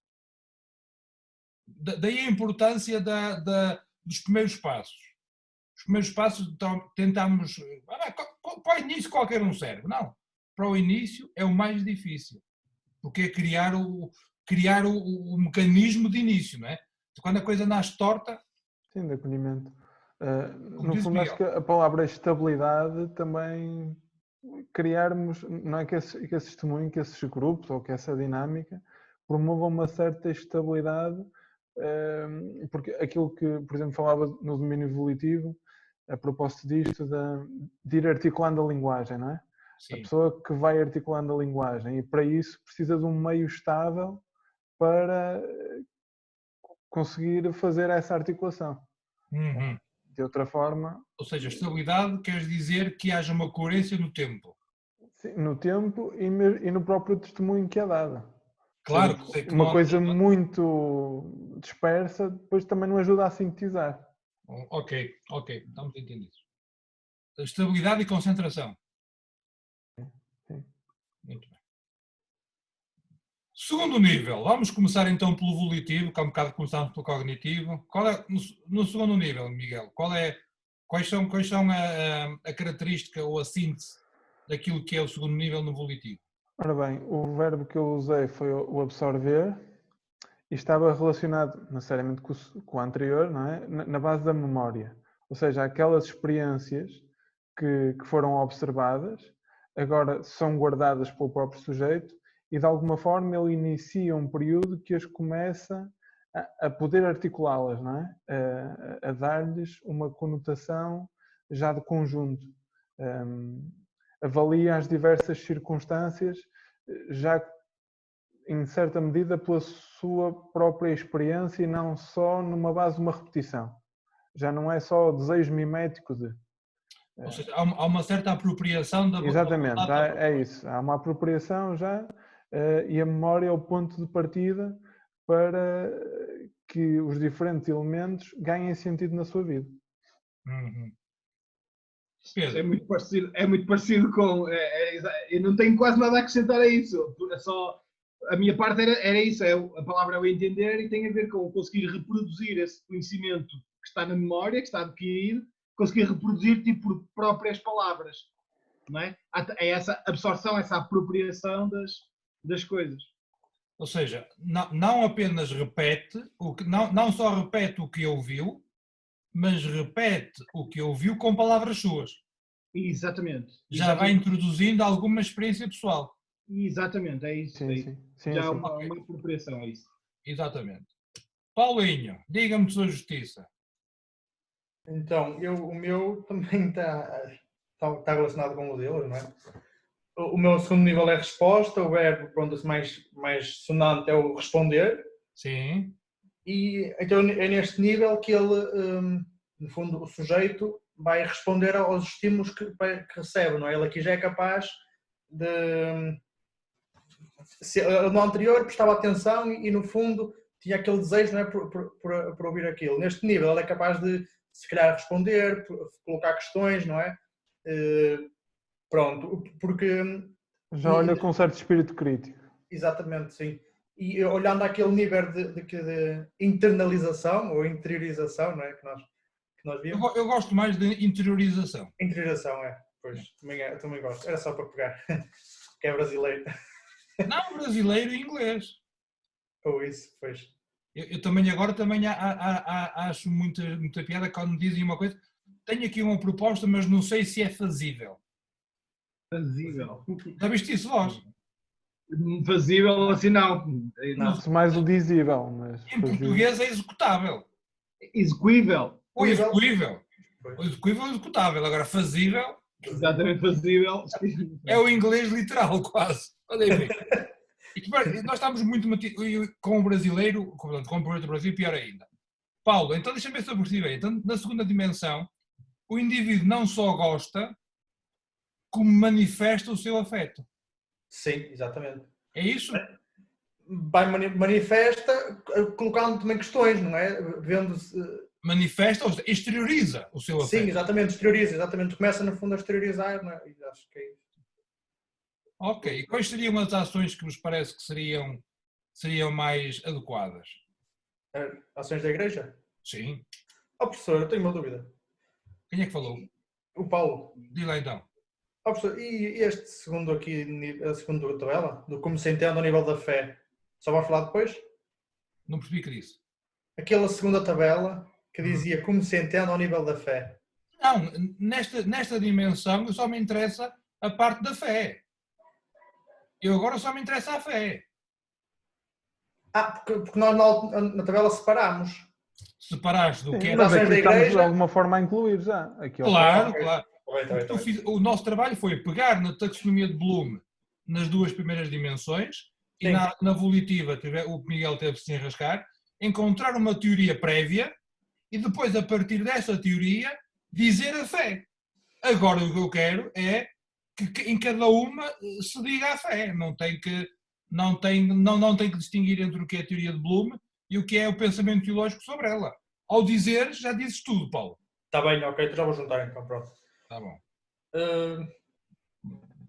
Daí a importância dos primeiros passos. Os primeiros passos tentamos... Para o início qualquer um serve. Não. Para o início é o mais difícil. Porque é criar o mecanismo de início, não é? Quando a coisa nasce torta... Sim, de acolhimento. No fundo, acho que a palavra estabilidade também criarmos, não é que esse testemunho, que esses grupos ou que essa dinâmica promovam uma certa estabilidade, porque aquilo que, por exemplo, falava no domínio evolutivo, a propósito disto de ir articulando a linguagem, não é? Sim. A pessoa que vai articulando a linguagem e para isso precisa de um meio estável para conseguir fazer essa articulação. Uhum. De outra forma... Ou seja, estabilidade quer dizer que haja uma coerência no tempo. Sim, no tempo e no próprio testemunho que é dado. Claro. Que uma coisa muito dispersa depois também não ajuda a sintetizar. Ok, estamos entendidos. Estabilidade e concentração. Sim. Muito bem. Segundo nível, vamos começar então pelo volitivo, que há um bocado começámos pelo cognitivo. Qual é, no segundo nível, Miguel, quais são a característica ou a síntese daquilo que é o segundo nível no volitivo? Ora bem, o verbo que eu usei foi o absorver e estava relacionado necessariamente com o anterior, não é? Na base da memória. Ou seja, aquelas experiências que foram observadas, agora são guardadas pelo próprio sujeito e de alguma forma ele inicia um período que as começa a poder articulá-las, não é? A dar-lhes uma conotação já de conjunto. Avalia as diversas circunstâncias já em certa medida pela sua própria experiência e não só numa base de uma repetição. Já não é só o desejo mimético de... Ou seja, há uma certa apropriação da... Exatamente, é isso. Há uma apropriação já e a memória é o ponto de partida para que os diferentes elementos ganhem sentido na sua vida. Uhum. É muito parecido com... eu não tenho quase nada a acrescentar a isso. É só... A minha parte era isso, a palavra é o entender e tem a ver com conseguir reproduzir esse conhecimento que está na memória, que está adquirido, conseguir reproduzir tipo por próprias palavras, não é? É essa absorção, essa apropriação das coisas. Ou seja, não apenas repete, não só repete o que ouviu, mas repete o que ouviu com palavras suas. Exatamente. Já vai introduzindo alguma experiência pessoal. Exatamente, é isso. Sim, já há uma apropriação, é isso. Exatamente. Paulinho, diga-me de sua justiça. Então, o meu também está relacionado com o dele, não é? O meu segundo nível é resposta, o verbo, pronto, mais sonante é o responder. Sim. E então é neste nível que ele, no fundo, o sujeito vai responder aos estímulos que recebe, não é? Ele aqui já é capaz de... no anterior prestava atenção e no fundo tinha aquele desejo, não é, por ouvir aquilo. Neste nível ele é capaz de se calhar responder, colocar questões, não é? Pronto, porque... Já olha com um certo espírito crítico. Exatamente, sim. E olhando àquele nível de internalização ou interiorização, não é? Que nós vimos. Eu gosto mais de interiorização. Interiorização, pois, também gosto. Era só para pegar, que é brasileiro. Não, brasileiro e inglês. Ou isso, pois. Eu também acho muita piada quando me dizem uma coisa. Tenho aqui uma proposta, mas não sei se é fazível. Fazível. Já viste isso, vós? Fazível, assim não. Mais o dizível, mas... Em português é executável. Execuível. Ou execuível. Ou execuível ou executável. Agora, fazível... Exatamente, fazível. É o inglês literal, quase. Olha aí. E nós estamos muito com o brasileiro, com o projeto do Brasil, pior ainda. Paulo, então deixa-me ver se eu percebi bem. Então, na segunda dimensão, o indivíduo não só gosta, como manifesta o seu afeto. Sim, exatamente. É isso? Manifesta colocando também questões, não é? Vendo-se... Manifesta, ou seja, exterioriza o seu afeto. Sim, exatamente, exterioriza, exatamente. Começa no fundo a exteriorizar, não é? E acho que é isso. Ok, e quais seriam as ações que vos parece que seriam mais adequadas? Ações da igreja? Sim. Professor, eu tenho uma dúvida. Quem é que falou? O Paulo. Diz lá então. Professor, e este segundo aqui, a segunda tabela, do como se entende ao nível da fé, só vamos falar depois? Não percebi o que disse. Aquela segunda tabela que dizia como se entende ao nível da fé. Não, nesta dimensão só me interessa a parte da fé. Eu agora só me interessa a fé. Porque nós na tabela separamos. Separaste do que é... Mas aqui estamos de alguma forma a incluir já. Aqui claro. O nosso trabalho foi pegar na taxonomia de Bloom nas duas primeiras dimensões. Sim. E na volitiva o Miguel teve de se enrascar, encontrar uma teoria prévia e depois, a partir dessa teoria, dizer a fé. Agora o que eu quero é que em cada uma se diga a fé. Não tem que distinguir entre o que é a teoria de Bloom e o que é o pensamento teológico sobre ela. Ao dizer, já dizes tudo, Paulo. Está bem, ok, então já vou juntar então, pronto. Está bom.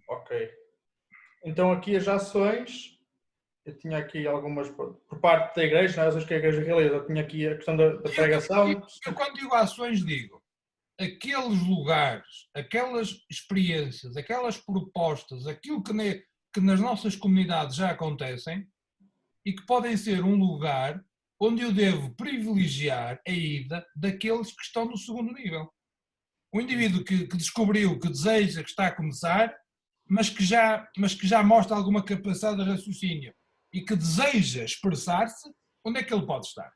Ok. Então aqui as ações, eu tinha aqui algumas por parte da igreja, não é? As ações que a igreja realiza, eu tinha aqui a questão da pregação. Eu quando digo ações digo, aqueles lugares, aquelas experiências, aquelas propostas, aquilo que nas nossas comunidades já acontecem e que podem ser um lugar onde eu devo privilegiar a ida daqueles que estão no segundo nível. O indivíduo que descobriu, que deseja, que está a começar, mas que já mostra alguma capacidade de raciocínio e que deseja expressar-se, onde é que ele pode estar?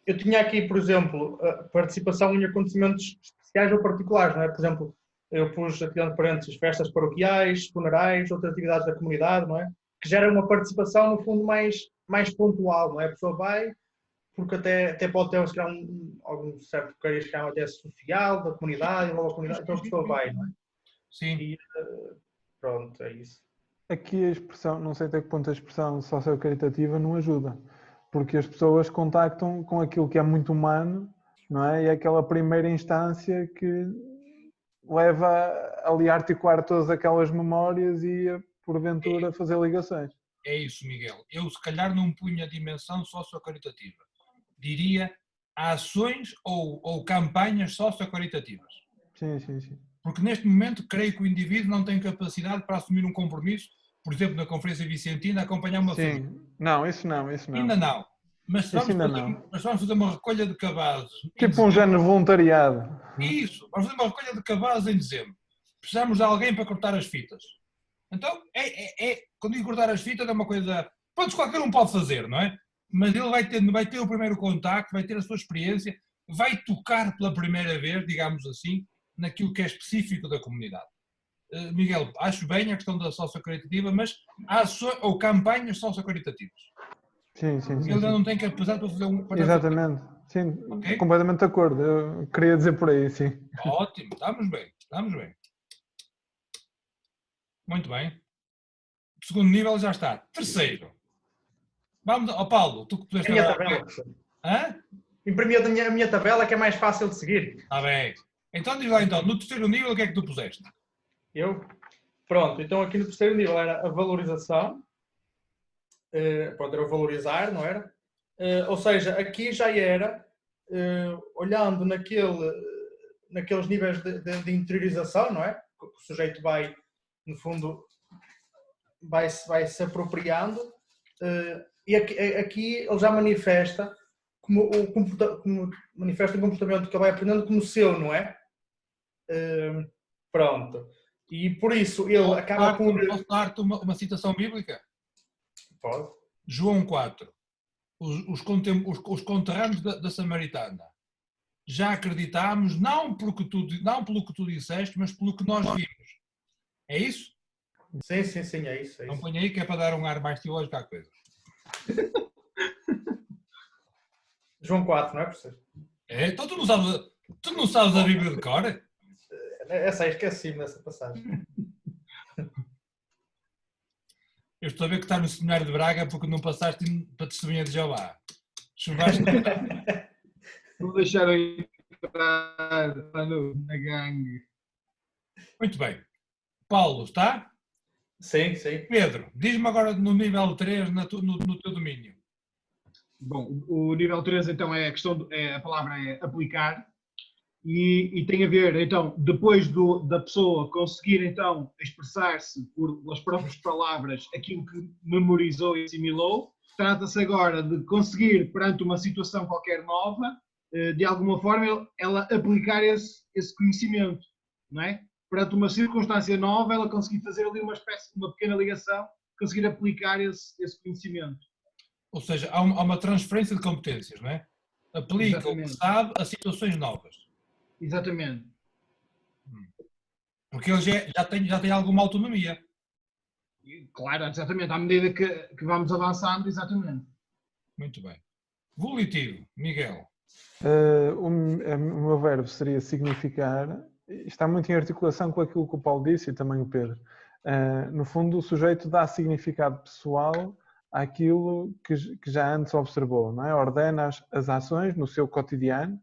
Eu tinha aqui, por exemplo, a participação em acontecimentos especiais ou particulares, não é? Por exemplo, eu pus aqui entre parênteses festas paroquiais, funerais, outras atividades da comunidade, não é? Que geram uma participação, no fundo, mais pontual, não é? A pessoa vai, porque até pode ter algum certo cariz que até social, da comunidade, e logo a comunidade, então a pessoa vai, não é? Sim. E, pronto, é isso. Aqui a expressão, não sei até que ponto a expressão sociocaritativa não ajuda, porque as pessoas contactam com aquilo que é muito humano, não é? E é aquela primeira instância que leva ali a articular todas aquelas memórias e a, porventura, fazer ligações. É isso, Miguel. Eu, se calhar, não punha a dimensão sociocaritativa. Diria ações ou campanhas sociocaritativas. Sim, sim, sim. Porque, neste momento, creio que o indivíduo não tem capacidade para assumir um compromisso, por exemplo, na Conferência Vicentina, acompanhar uma família. Não, isso não. Ainda não. Mas vamos fazer uma recolha de cabazes. Tipo um género voluntariado. Isso, vamos fazer uma recolha de cabazes em dezembro. Precisamos de alguém para cortar as fitas. Então, quando digo cortar as fitas, é uma coisa... Pronto, qualquer um pode fazer, não é? Mas ele vai ter o primeiro contacto, vai ter a sua experiência, vai tocar pela primeira vez, digamos assim, naquilo que é específico da comunidade. Miguel, acho bem a questão da sociocaritativa, mas ou campanhas sociocaritativas. Sim. Ele ainda não tem capacidade para fazer um... Exatamente. Sim, okay? Completamente de acordo. Eu queria dizer por aí, sim. Ótimo, estamos bem. Muito bem. O segundo nível já está. Terceiro. Vamos, Paulo, tu que pudeste... A minha tabela. Hã? Imprimi a minha tabela, que é mais fácil de seguir. Está bem. Então diz lá então, no terceiro nível o que é que tu puseste? Eu? Pronto, então aqui no terceiro nível era a valorização. Pronto, era o valorizar, não era? Ou seja, aqui já era, olhando naqueles níveis de interiorização, não é? O sujeito vai, no fundo, vai se apropriando, e aqui ele já manifesta como manifesta um comportamento que ele vai aprendendo como seu, não é? Pronto. E por isso ele acaba por... Posso dar-te uma citação bíblica? Pode. João 4. Os conterrâneos da Samaritana. Já acreditámos, não pelo que tu disseste, mas pelo que nós vimos. É isso? Sim, é isso. Então põe aí que é para dar um ar mais teológico à coisa. João 4, não é, professor? É? Então tu não sabes a Bíblia de cor? Essa aí esqueci-me dessa passagem. Eu estou a ver que está no seminário de Braga porque não passaste para testemunha de Jeová. Chuvaste. Não deixaram entrar na gangue. Muito bem. Paulo, está? Sim. Pedro, diz-me agora no nível 3, no teu domínio. Bom, o nível 3 então a palavra é aplicar e tem a ver então, depois da pessoa conseguir então expressar-se pelas próprias palavras aquilo que memorizou e assimilou, trata-se agora de conseguir perante uma situação qualquer nova, de alguma forma ela aplicar esse conhecimento, não é? Perante uma circunstância nova, ela conseguir fazer ali uma pequena ligação, conseguir aplicar esse conhecimento. Ou seja, há uma transferência de competências, não é? Aplica Exatamente. o que sabe a situações novas. Exatamente. Porque ele já tem alguma autonomia. Claro, exatamente. À medida que vamos avançando, exatamente. Muito bem. Volitivo, Miguel. O meu verbo seria significar. Está muito em articulação com aquilo que o Paulo disse e também o Pedro. No fundo, o sujeito dá significado pessoal àquilo que já antes observou, não é? Ordena as ações no seu cotidiano,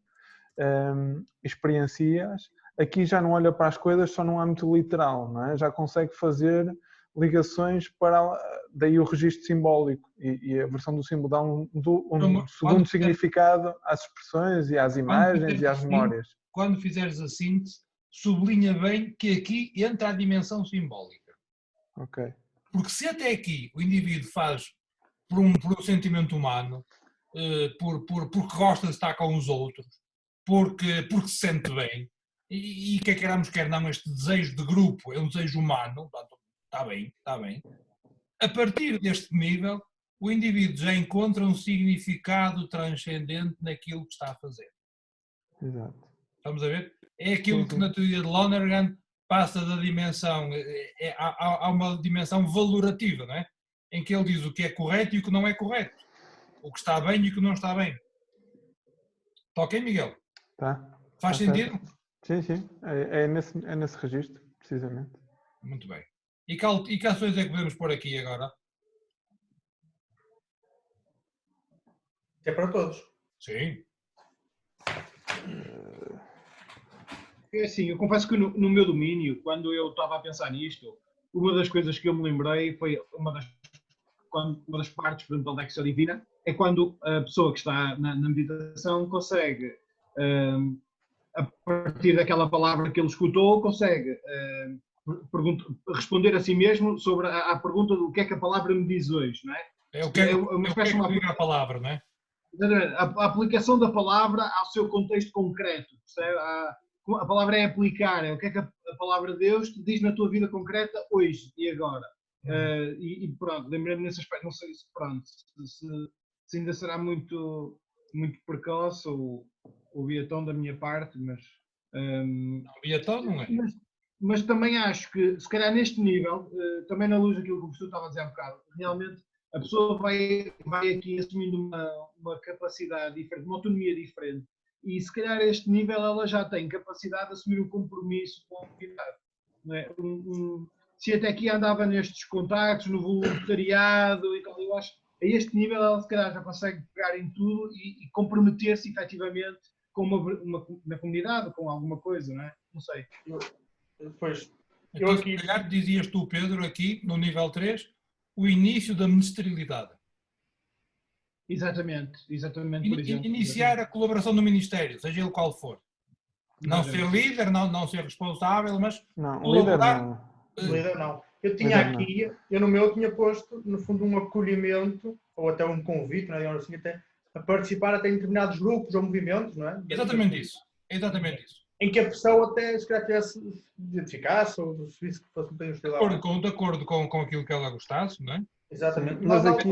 experiencia-as. Aqui já não olha para as coisas só num âmbito literal, não é? Já consegue fazer ligações para daí o registro simbólico e a versão do símbolo dá um segundo significado às expressões e às imagens e às memórias. Quando fizeres a síntese, sublinha bem que aqui entra a dimensão simbólica. Ok. Porque se até aqui o indivíduo faz por um sentimento humano, porque gosta de estar com os outros, porque se sente bem, e quer queiramos, quer não, este desejo de grupo é um desejo humano, portanto, Está bem, está bem. A partir deste nível, o indivíduo já encontra um significado transcendente naquilo que está a fazer. Exato. Estamos a ver? É aquilo que na teoria de Lonergan passa da dimensão, há uma dimensão valorativa, não é? Em que ele diz o que é correto e o que não é correto. O que está bem e o que não está bem. Está ok, Miguel? Tá. Faz sentido? Sim, sim. É nesse registro, precisamente. Muito bem. E que ações é que podemos pôr aqui agora? É para todos. Sim. É assim, eu confesso que no meu domínio, quando eu estava a pensar nisto, uma das coisas que eu me lembrei foi uma das partes, por exemplo, da Lexia Divina, é quando a pessoa que está na meditação consegue, a partir daquela palavra que ele escutou, consegue responder a si mesmo sobre a pergunta do que é que a palavra me diz hoje, não é? É o que é que diga a palavra, não é? A aplicação da palavra ao seu contexto concreto, percebe? A palavra é aplicar, é o que é que a palavra de Deus te diz na tua vida concreta hoje e agora. E pronto, lembrei-me nesse aspecto, não sei se, pronto, se ainda será muito, muito precoce ou biatão da minha parte, mas... biatão não é? Mas também acho que, se calhar neste nível, também na luz daquilo que o professor estava a dizer há um bocado, realmente a pessoa vai aqui assumindo uma capacidade diferente, uma autonomia diferente. E se calhar a este nível ela já tem capacidade de assumir um compromisso com a comunidade. Não é? Se até aqui andava nestes contactos, no voluntariado e tal, eu acho que a este nível ela se calhar já consegue pegar em tudo e comprometer-se efetivamente com na comunidade, com alguma coisa, não é? Não sei. Depois, então, se calhar dizias tu, Pedro, aqui no nível 3, o início da ministerialidade. Exatamente, por exemplo. Iniciar a colaboração no Ministério, seja ele qual for. Não ser líder, não ser responsável, mas não, colaborar. Líder não. Eu tinha aqui, eu no meu tinha posto, no fundo, um acolhimento, ou até um convite, não é? Assim, até, a participar até em determinados grupos ou movimentos, não é? Exatamente isso. Exatamente isso. Em que a pessoa até, se calhar, tivesse identificasse ou se visse que fosse um bocadinho hostil. De acordo com aquilo que ela gostasse, não é? Exatamente. Sim, mas aqui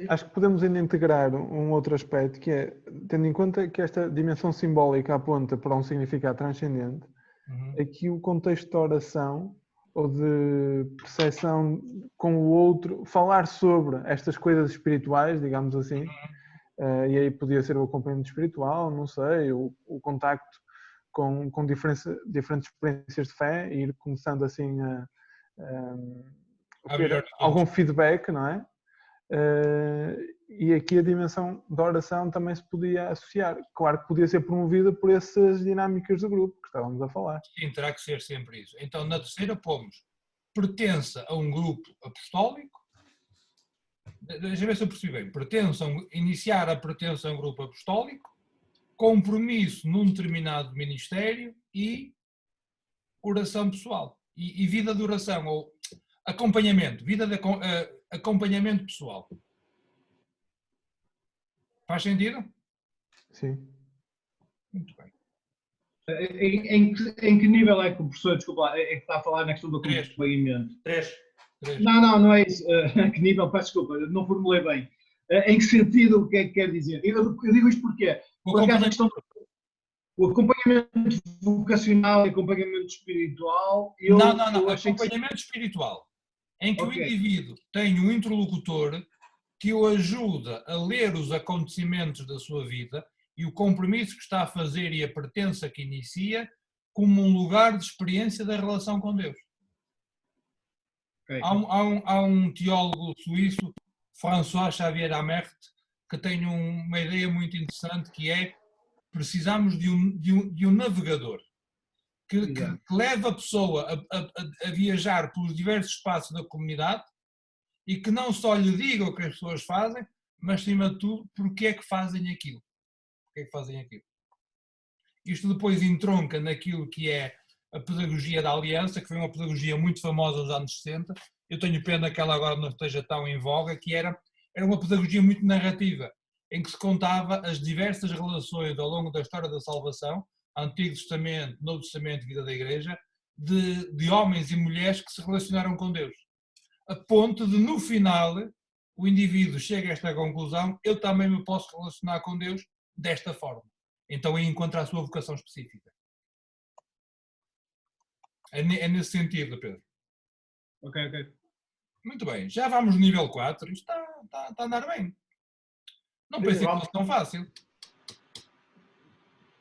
acho que podemos ainda integrar um outro aspecto, que é, tendo em conta que esta dimensão simbólica aponta para um significado transcendente, aqui o contexto da oração ou de percepção com o outro, falar sobre estas coisas espirituais, digamos assim, e aí podia ser o acompanhamento espiritual, não sei, o contacto com diferentes experiências de fé e ir começando assim a ter algum feedback, não é? E aqui a dimensão da oração também se podia associar. Claro que podia ser promovida por essas dinâmicas do grupo que estávamos a falar. Sim, terá que ser sempre isso. Então, na terceira, pomos pertença a um grupo apostólico. Deixa eu ver se eu percebi bem. Iniciar a pertença a um grupo apostólico, compromisso num determinado ministério e oração pessoal. E vida de oração, ou acompanhamento, acompanhamento pessoal. Faz sentido? Sim. Muito bem. Em que nível é que o professor, desculpa, é que está a falar na questão do acompanhamento? 3. Não é isso. Que nível? Peço desculpa, não formulei bem. Em que sentido, o que é que quer dizer? Eu digo isto porque o acompanhamento vocacional e acompanhamento espiritual... Acompanhamento espiritual. Em que o indivíduo tem um interlocutor que o ajuda a ler os acontecimentos da sua vida e o compromisso que está a fazer e a pertença que inicia como um lugar de experiência da relação com Deus. Há um teólogo suíço, François Xavier Amert, que tem uma ideia muito interessante, que é: precisamos de um navegador que leve a pessoa a viajar pelos diversos espaços da comunidade e que não só lhe diga o que as pessoas fazem, mas, acima de tudo, porque é que fazem aquilo. Isto depois entronca naquilo que é a pedagogia da aliança, que foi uma pedagogia muito famosa nos anos 60. Eu tenho pena que ela agora não esteja tão em voga, que era uma pedagogia muito narrativa, em que se contava as diversas relações ao longo da história da salvação, Antigo Testamento, Novo Testamento, vida da Igreja, de homens e mulheres que se relacionaram com Deus. a ponto de, no final, o indivíduo chega a esta conclusão, eu também me posso relacionar com Deus desta forma. Então aí encontra a sua vocação específica. É nesse sentido, Pedro. Ok, ok. Muito bem, já vamos no nível 4, isto está a andar bem. Não pensei que fosse tão fácil.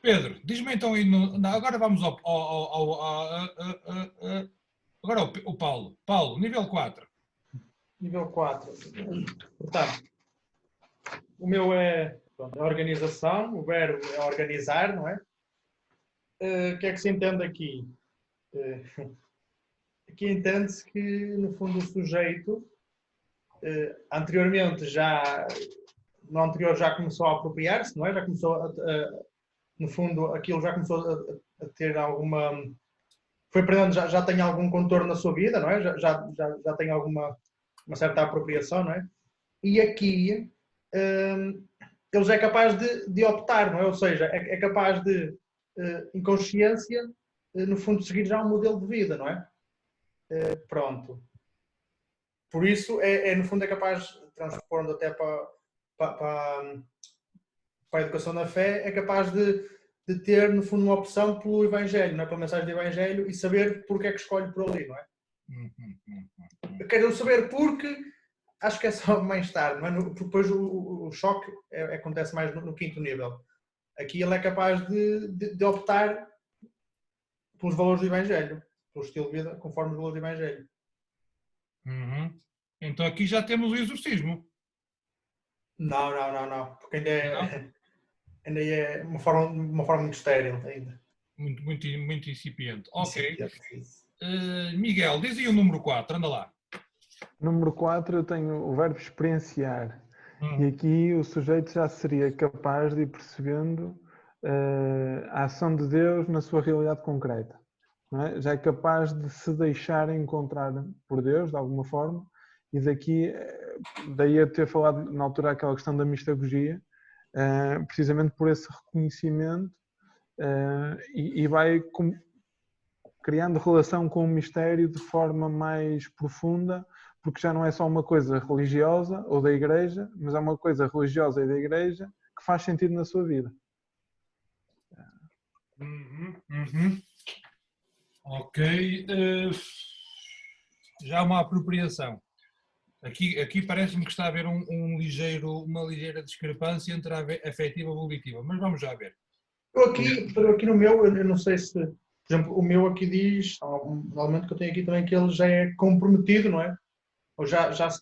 Pedro, diz-me então aí, agora vamos agora o Paulo. Paulo, nível 4. Nível 4. Portanto, o meu é a organização, o verbo é organizar, não é? O que é que se entende aqui? Aqui entende-se que, no fundo, o sujeito, anteriormente no anterior já começou a apropriar-se, não é? Já começou no fundo, aquilo já começou a ter alguma... Foi aprendendo, já tem algum contorno na sua vida, não é? Já tem uma certa apropriação, não é? E aqui, ele já é capaz de optar, não é? Ou seja, é capaz de, em consciência, no fundo, seguir já um modelo de vida, não é? Pronto. Por isso, no fundo, é capaz, transpondo até para a educação na fé, é capaz de ter, no fundo, uma opção pelo Evangelho, não é? Pela mensagem do Evangelho e saber porque é que escolhe por ali, não é? Eu quero saber porque, acho que é só mais tarde, não é? Porque depois o choque acontece mais no quinto nível. Aqui ele é capaz de optar pelos valores do Evangelho, pelo estilo de vida conforme os valores do Evangelho. Então aqui já temos o exorcismo. Não. Porque ainda é uma forma muito estéril ainda. Muito incipiente. Ok. Miguel, diz aí o número 4, anda lá. Número 4 eu tenho o verbo experienciar. E aqui o sujeito já seria capaz de ir percebendo a ação de Deus na sua realidade concreta. Não é? Já é capaz de se deixar encontrar por Deus, de alguma forma, e daí a ter falado na altura aquela questão da mistagogia, precisamente por esse reconhecimento, e vai criando relação com o mistério de forma mais profunda, porque já não é só uma coisa religiosa ou da igreja, mas é uma coisa religiosa e da igreja que faz sentido na sua vida. Ok. Já uma apropriação. Aqui parece-me que está a haver uma ligeira discrepância entre a afetiva e a volitiva, mas vamos já ver. Aqui no meu, eu não sei se... Por exemplo, o meu aqui diz, normalmente que eu tenho aqui também, que ele já é comprometido, não é? Ou já se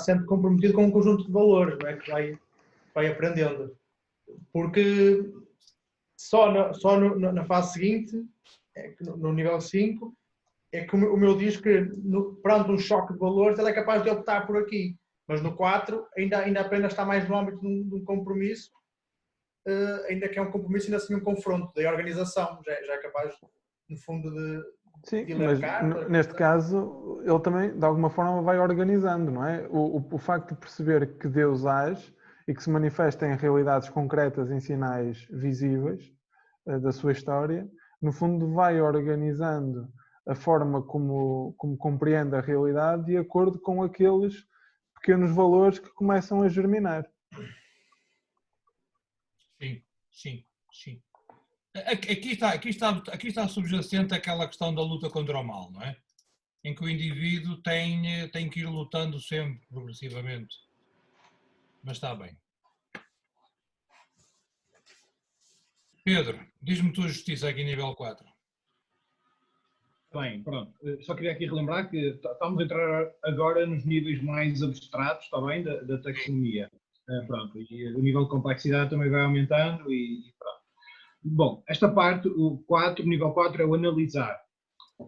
sente comprometido com um conjunto de valores, não é? Que vai aprendendo. Porque só na fase seguinte, no nível 5, é que o meu diz que, perante um choque de valores, ele é capaz de optar por aqui. Mas no 4, ainda apenas está mais no âmbito de um compromisso, ainda que é um compromisso, ainda assim um confronto da organização. Já é capaz, no fundo, de alargar. Mas neste caso, ele também, de alguma forma, vai organizando, não é? O facto de perceber que Deus age e que se manifesta em realidades concretas, em sinais visíveis da sua história, no fundo vai organizando a forma como compreende a realidade de acordo com aqueles pequenos valores que começam a germinar. Sim. Aqui está subjacente aquela questão da luta contra o mal, não é? Em que o indivíduo tem que ir lutando sempre, progressivamente. Mas está bem. Pedro, diz-me tua justiça aqui nível 4. Bem, pronto. Só queria aqui relembrar que estamos a entrar agora nos níveis mais abstratos, está bem, da taxonomia. Pronto, e o nível de complexidade também vai aumentando e pronto. Bom, esta parte, o nível 4 é o analisar.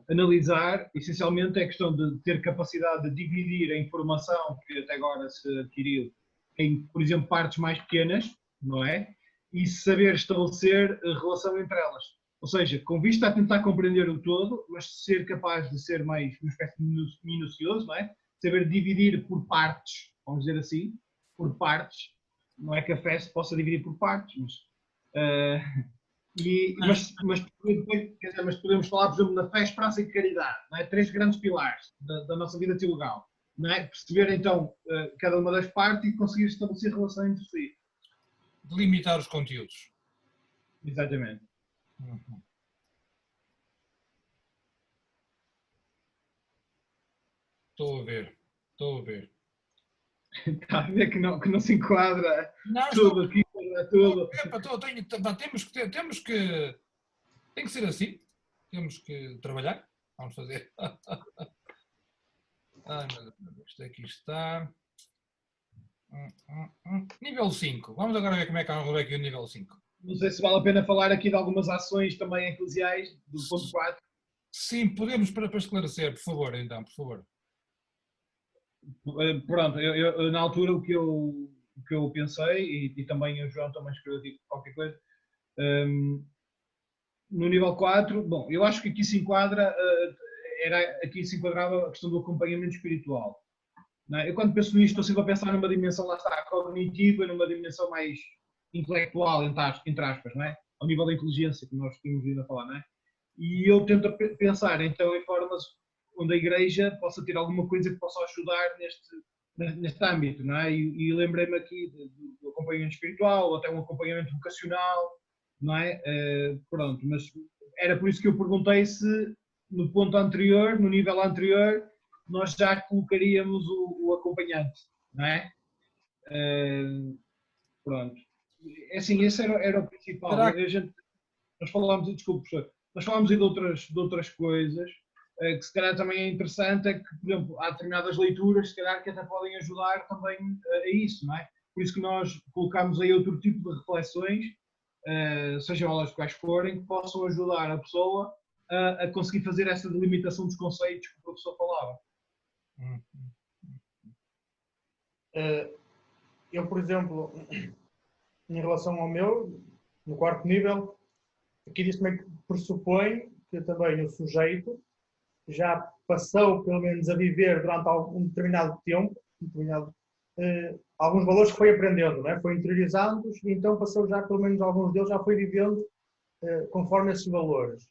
Analisar, essencialmente, é a questão de ter capacidade de dividir a informação que até agora se adquiriu em, por exemplo, partes mais pequenas, não é? E saber estabelecer a relação entre elas. Ou seja, com vista a tentar compreender o todo, mas ser capaz de ser mais, uma espécie de minucioso, não é? Saber dividir por partes, vamos dizer assim, por partes. Não é que a fé se possa dividir por partes, mas podemos falar, por exemplo, na fé, esperança e caridade, não é? 3 grandes pilares da nossa vida teologal. não é? Perceber então cada uma das partes e conseguir estabelecer relação entre si. Delimitar os conteúdos. Exatamente. Uhum. Estou a ver. Está a ver que não se enquadra Não, tudo aqui, tudo. Tem que ser assim. Temos que trabalhar. Vamos fazer. Ai, meu Deus, isto aqui está. Nível 5. Vamos agora ver como é que vamos ver aqui o nível 5. Não sei se vale a pena falar aqui de algumas ações também eclesiais, do ponto 4. Sim, podemos para esclarecer, por favor, então, por favor. Pronto, eu, na altura o que eu pensei, e também o João também escreveu tipo, qualquer coisa, no nível 4, bom, eu acho que aqui se enquadra, aqui se enquadrava a questão do acompanhamento espiritual. Não é? Eu quando penso nisto estou sempre a pensar numa dimensão, lá está, cognitiva, numa dimensão mais intelectual, entre aspas, não é? Ao nível da inteligência que nós tínhamos vindo a falar, não é? E eu tento pensar então em formas onde a Igreja possa ter alguma coisa que possa ajudar neste âmbito, não é? E lembrei-me aqui do acompanhamento espiritual, ou até um acompanhamento vocacional, não é? Pronto, mas era por isso que eu perguntei se no ponto anterior, no nível anterior, nós já colocaríamos o acompanhante, não é? Pronto. É assim, esse era o principal. Nós falámos, desculpe, professor, nós falámos de outras coisas, que se calhar também é interessante, é que, por exemplo, há determinadas leituras, se calhar, que até podem ajudar também a isso, não é? Por isso que nós colocamos aí outro tipo de reflexões, sejam elas quais forem, que possam ajudar a pessoa a conseguir fazer essa delimitação dos conceitos que o professor falava. Eu, por exemplo, em relação ao meu, no quarto nível, aqui diz também que pressupõe que também o sujeito já passou, pelo menos, a viver durante um determinado tempo, alguns valores que foi aprendendo, não é? Foi interiorizando-os e então passou já, pelo menos alguns deles, já foi vivendo conforme esses valores.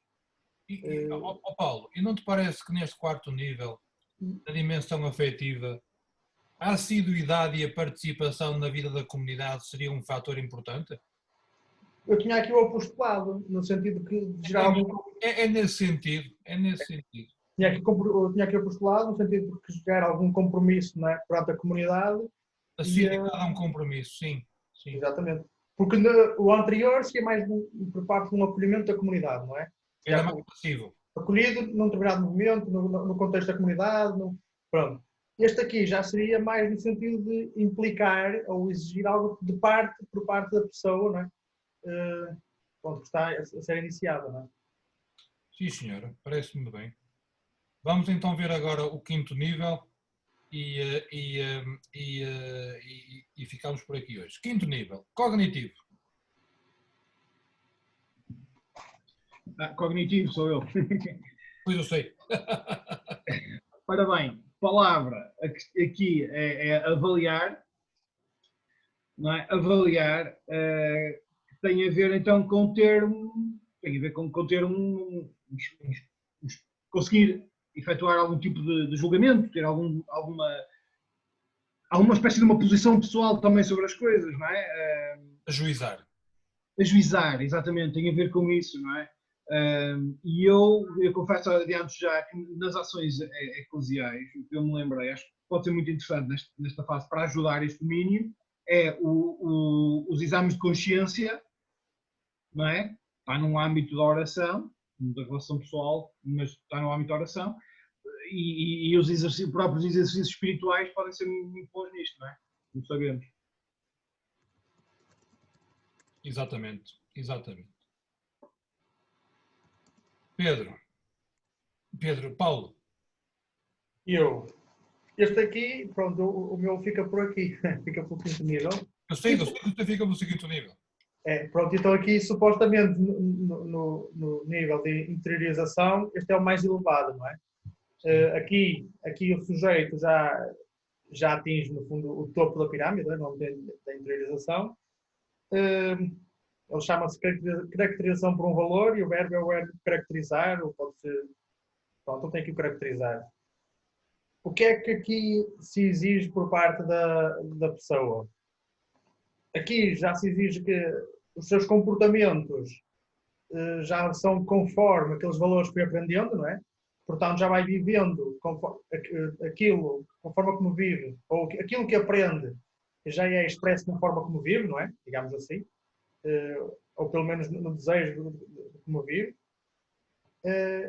Paulo, e não te parece que neste quarto nível, na dimensão afetiva, a assiduidade e a participação na vida da comunidade seria um fator importante? Eu tinha aqui o apostolado, no sentido que gerar algum... É nesse sentido. Tinha aqui o apostolado, no sentido de que gera algum compromisso, não é, perante a comunidade. Assiduidade é um compromisso, sim. Exatamente. Porque o anterior seria mais por parte de um acolhimento da comunidade, não é? Era mais passivo. Acolhido num determinado momento, no contexto da comunidade. Pronto. Este aqui já seria mais no sentido de implicar ou exigir algo por parte da pessoa, não é? Que está a ser iniciada, não é? Sim, senhora. Parece-me bem. Vamos então ver agora o quinto nível e ficamos por aqui hoje. Quinto nível, cognitivo. Cognitivo sou eu. Pois eu sei. Ora bem, palavra aqui é avaliar, não é? Avaliar tem a ver então com ter conseguir efetuar algum tipo de julgamento, ter alguma espécie de uma posição pessoal também sobre as coisas, não é? Ajuizar. Ajuizar, exatamente, tem a ver com isso, não é? E eu confesso, adianto já que nas ações eclesiais, o que eu me lembrei, acho que pode ser muito interessante nesta fase para ajudar este domínio, é os exames de consciência, não é? Está num âmbito da oração, da relação pessoal, mas está no âmbito da oração, e os próprios exercícios espirituais podem ser muito bons nisto, não é? Não sabemos. Exatamente. Paulo. Este aqui, pronto, o meu fica por aqui, fica pelo quinto nível. Eu sei que você fica no seguinte nível. Pronto, então aqui supostamente no nível de interiorização, este é o mais elevado, não é? Aqui o sujeito já atinge, no fundo, o topo da pirâmide, não é? Da interiorização. Ele chama-se caracterização por um valor e o verbo é o verbo caracterizar, ou pode ser... Pronto, eu tenho aqui o caracterizar. o que é que aqui se exige por parte da pessoa? Aqui já se exige que os seus comportamentos já são conforme aqueles valores que foi aprendendo, não é? Portanto, já vai vivendo aquilo, conforme como vive, ou aquilo que aprende já é expresso na forma como vive, não é? Digamos assim. Ou pelo menos no desejo de como vive.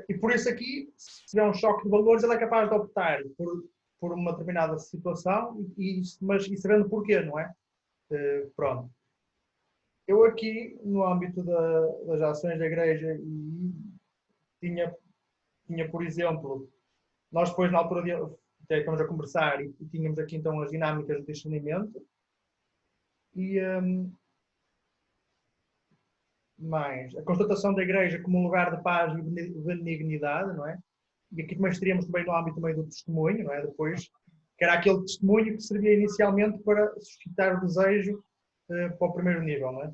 E por isso aqui, se tiver um choque de valores, ele é capaz de optar por uma determinada situação, mas sabendo porquê, não é? Pronto. Eu aqui, no âmbito das ações da igreja, tinha, por exemplo, nós depois na altura até estamos a conversar e tínhamos aqui então as dinâmicas de discernimento e mais a constatação da igreja como um lugar de paz e benignidade, não é? E aqui também estaríamos também no âmbito também do testemunho, não é? Depois, que era aquele testemunho que servia inicialmente para suscitar o desejo para o primeiro nível, não é?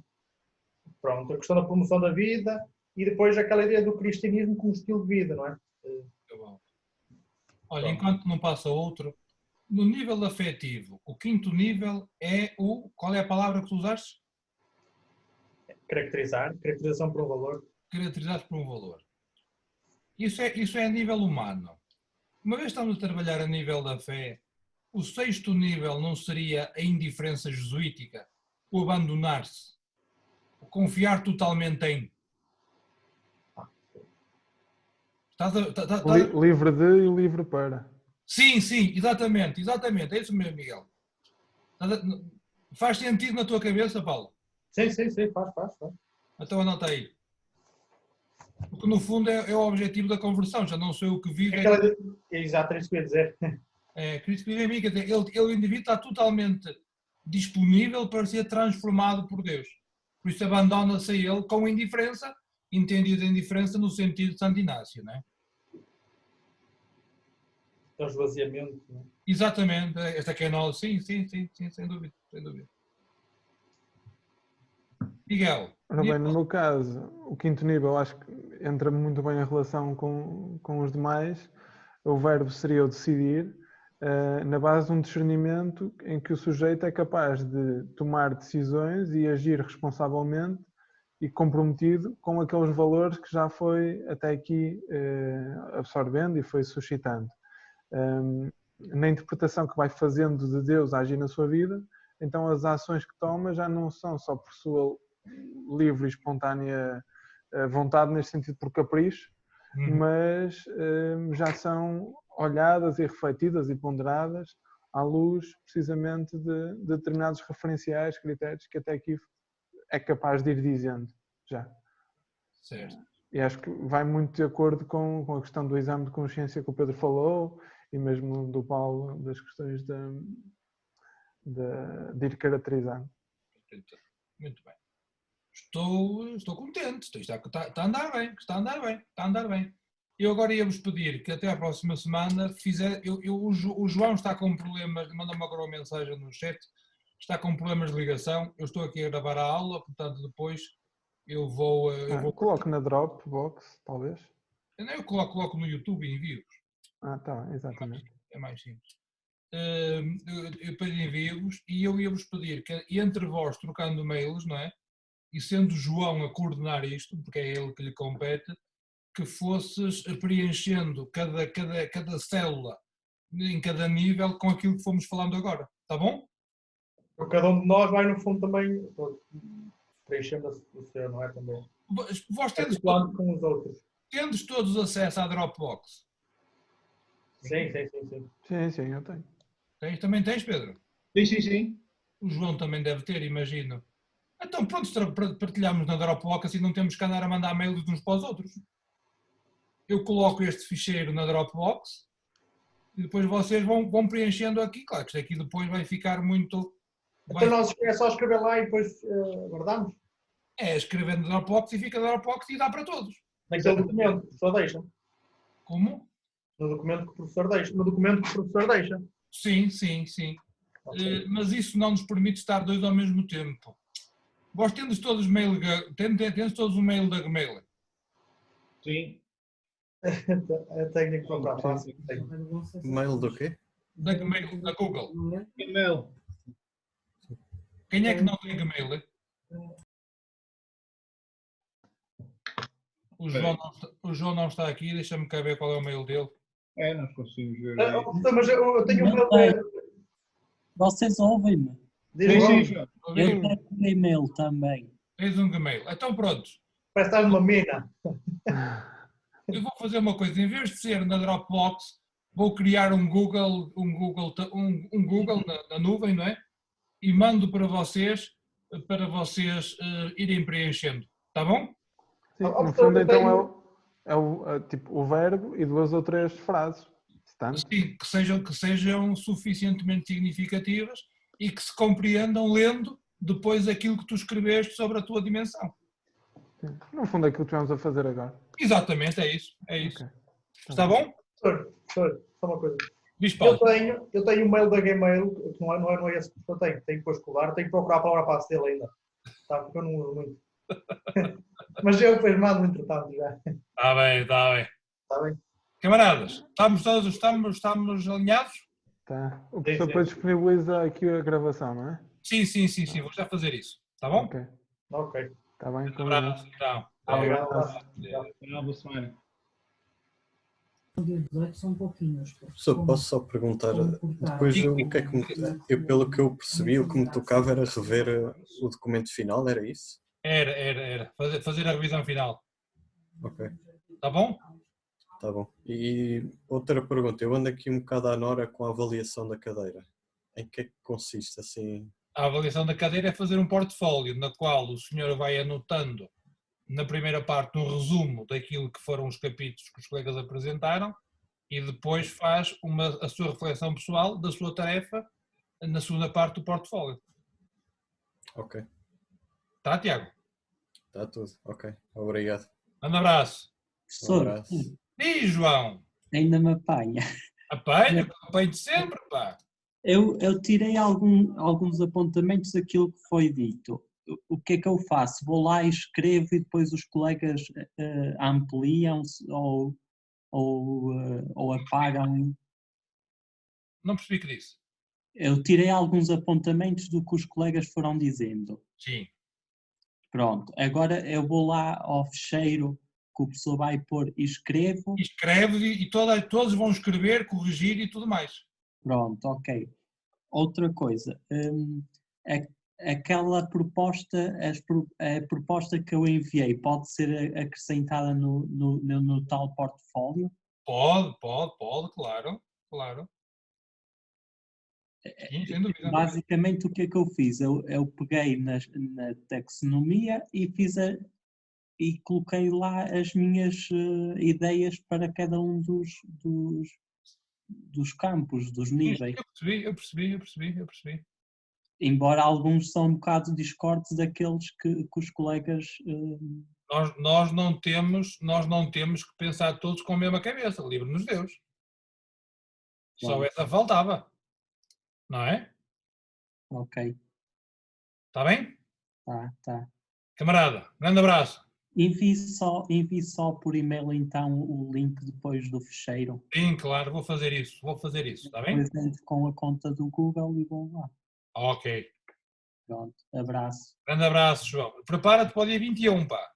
Pronto, a questão da promoção da vida e depois aquela ideia do cristianismo como estilo de vida, não é? Olha, enquanto não passa outro, no nível afetivo, o quinto nível é o... Qual é a palavra que tu usaste? Caracterização por um valor. Caracterizado por um valor. Isso é a nível humano. Uma vez estamos a trabalhar a nível da fé, o sexto nível não seria a indiferença jesuítica, o abandonar-se, o confiar totalmente em... Livre de e livre para. Sim, exatamente, é isso mesmo, Miguel. Faz sentido na tua cabeça, Paulo? Sim, faz. Então anota aí. Porque no fundo é o objetivo da conversão, já não sou eu que vivo. Exato, é isso que eu ia dizer. Cristo vive em mim, quer dizer, o indivíduo está totalmente disponível para ser transformado por Deus. Por isso abandona-se a ele com indiferença, entendido a indiferença no sentido de Santo Inácio, não é? É o esvaziamento, não é? Exatamente, esta aqui é nossa, sim, sem dúvida. Miguel. Ora bem, no meu caso, o quinto nível acho que entra muito bem em relação com os demais. O verbo seria o decidir, na base de um discernimento em que o sujeito é capaz de tomar decisões e agir responsavelmente e comprometido com aqueles valores que já foi até aqui absorvendo e foi suscitando. Na interpretação que vai fazendo de Deus a agir na sua vida, então as ações que toma já não são só por sua livre e espontânea vontade, neste sentido por capricho, mas já são olhadas e refletidas e ponderadas à luz precisamente de determinados referenciais, critérios que até aqui é capaz de ir dizendo já. Certo. E acho que vai muito de acordo com a questão do exame de consciência que o Pedro falou e mesmo do Paulo, das questões de ir caracterizando. Muito bem. Estou contente, está a andar bem. Eu agora ia-vos pedir que até à próxima semana o João está com problemas, manda-me agora uma mensagem no chat, está com problemas de ligação, eu estou aqui a gravar a aula, portanto depois eu vou... Coloco na Dropbox, talvez? Eu coloco no YouTube e envio-vos. Tá, exatamente. É mais simples. Eu depois envio-vos e eu ia-vos pedir que entre vós trocando mails, não é? E sendo João a coordenar isto, porque é ele que lhe compete, que fosses preenchendo cada célula em cada nível com aquilo que fomos falando agora. Está bom? Cada um de nós vai, no fundo, também preenchendo o seu, não é? Também. Vós tendes com os outros. Tendes todos acesso à Dropbox? Sim. Sim, eu tenho. Também tens, Pedro? Sim. O João também deve ter, imagino. Então pronto, partilhamos na Dropbox, assim não temos que andar a mandar mails uns para os outros. Eu coloco este ficheiro na Dropbox e depois vocês vão preenchendo aqui. Claro que isto aqui depois vai ficar muito... Então nós é só escrever lá e depois guardamos? É, escrever na Dropbox e fica na Dropbox e dá para todos. Naquele documento que o professor deixa? Como? No documento que o professor deixa? Sim. Okay. Mas isso não nos permite estar dois ao mesmo tempo. Vós tendes todos o mail da Gmail? Sim. É técnico para comprar. Mail do quê? Da Google. E-mail. Quem é que não tem Gmail? Hein? O João não está aqui, deixa-me cá ver qual é o mail dele. Nós conseguimos ver. Mas eu tenho um Vocês ouvem-me? Sim. Eu tenho um e-mail também. Tens um Gmail. Então pronto. Parece estar numa mina. Eu vou fazer uma coisa. Em vez de ser na Dropbox, vou criar um Google na nuvem, não é? E mando para vocês irem preenchendo. Está bom? Sim, no fundo, então é tipo o verbo e 2 ou 3 frases. Sim, que sejam suficientemente significativas e que se compreendam lendo depois aquilo que tu escreveste sobre a tua dimensão. Sim. No fundo é aquilo que vamos a fazer agora. Exatamente, é isso. Okay. Está bom? Professor, só uma coisa. Eu tenho o mail da Gmail, que não é esse que eu tenho que pôr escolar, tenho que procurar a palavra passe dele ainda. Tá, porque eu não uso muito. Mas eu depois mando entretanto já. Está bem. Está bem. Camaradas, estamos alinhados? Tá. O professor depois disponibiliza aqui a gravação, não é? Sim, vou já fazer isso. Está bom? Ok. Está bem. Um abraço, então. Boa semana. São pouquinhos. Posso só perguntar, depois o que é que pelo que eu percebi, o que me tocava era rever o documento final, era isso? Era. Fazer a revisão final. Ok. Está bom? Está bom. E outra pergunta, eu ando aqui um bocado à nora com a avaliação da cadeira. Em que é que consiste assim? A avaliação da cadeira é fazer um portfólio na qual o senhor vai anotando na primeira parte um resumo daquilo que foram os capítulos que os colegas apresentaram e depois faz a sua reflexão pessoal da sua tarefa na segunda parte do portfólio. Ok. Tá, Tiago? Está tudo. Ok. Obrigado. Um abraço. Professor, Diz, João. Ainda me apanha. Apanho sempre, pá. Eu tirei alguns apontamentos daquilo que foi dito. O que é que eu faço? Vou lá e escrevo e depois os colegas ampliam-se ou apagam? Não percebi o que disse. Eu tirei alguns apontamentos do que os colegas foram dizendo. Sim. Pronto, agora eu vou lá ao fecheiro que o professor vai pôr e escrevo. Escreve e todos vão escrever, corrigir e tudo mais. Pronto, ok. Outra coisa, aquela proposta, a proposta que eu enviei pode ser acrescentada no tal portfólio? Pode, claro. Sim, sem dúvida. Basicamente o que é que eu fiz? Eu peguei na taxonomia e e coloquei lá as minhas ideias para cada um dos campos, dos níveis. Eu percebi. Embora alguns são um bocado discordes daqueles que os colegas... Nós não temos que pensar todos com a mesma cabeça, livre-nos Deus. Só essa faltava. Não é? Ok. Está bem? Tá. Camarada, grande abraço. Envie só por e-mail então o link depois do fecheiro. Sim, claro, vou fazer isso, está bem? Depois entro com a conta do Google e vou lá. Ok. Pronto, abraço. Grande abraço, João. Prepara-te para o dia 21, pá.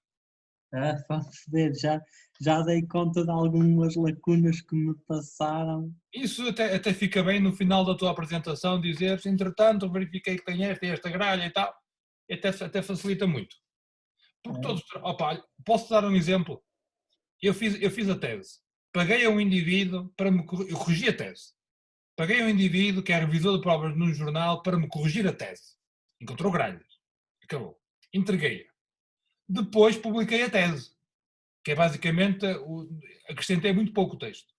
Vamos ver, já dei conta de algumas lacunas que me passaram. Isso até fica bem no final da tua apresentação, dizeres, entretanto, verifiquei que tem esta gralha e tal, e até facilita muito. Porque todos... Opa, posso dar um exemplo? Eu fiz a tese. Paguei a um indivíduo eu corrigi a tese. Paguei a um indivíduo que é revisor de provas num jornal para me corrigir a tese. Encontrou gralhas. Acabou. Entreguei-a. Depois publiquei a tese. Que é basicamente, acrescentei muito pouco texto.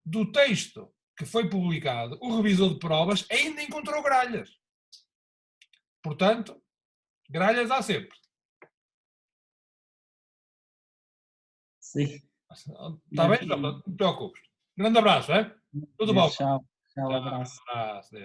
Do texto que foi publicado, o revisor de provas ainda encontrou gralhas. Portanto, gralhas há sempre. Sim. Está bem? Não te preocupes. Grande abraço, é? Tudo bom? Tchau, abraço. Abraço.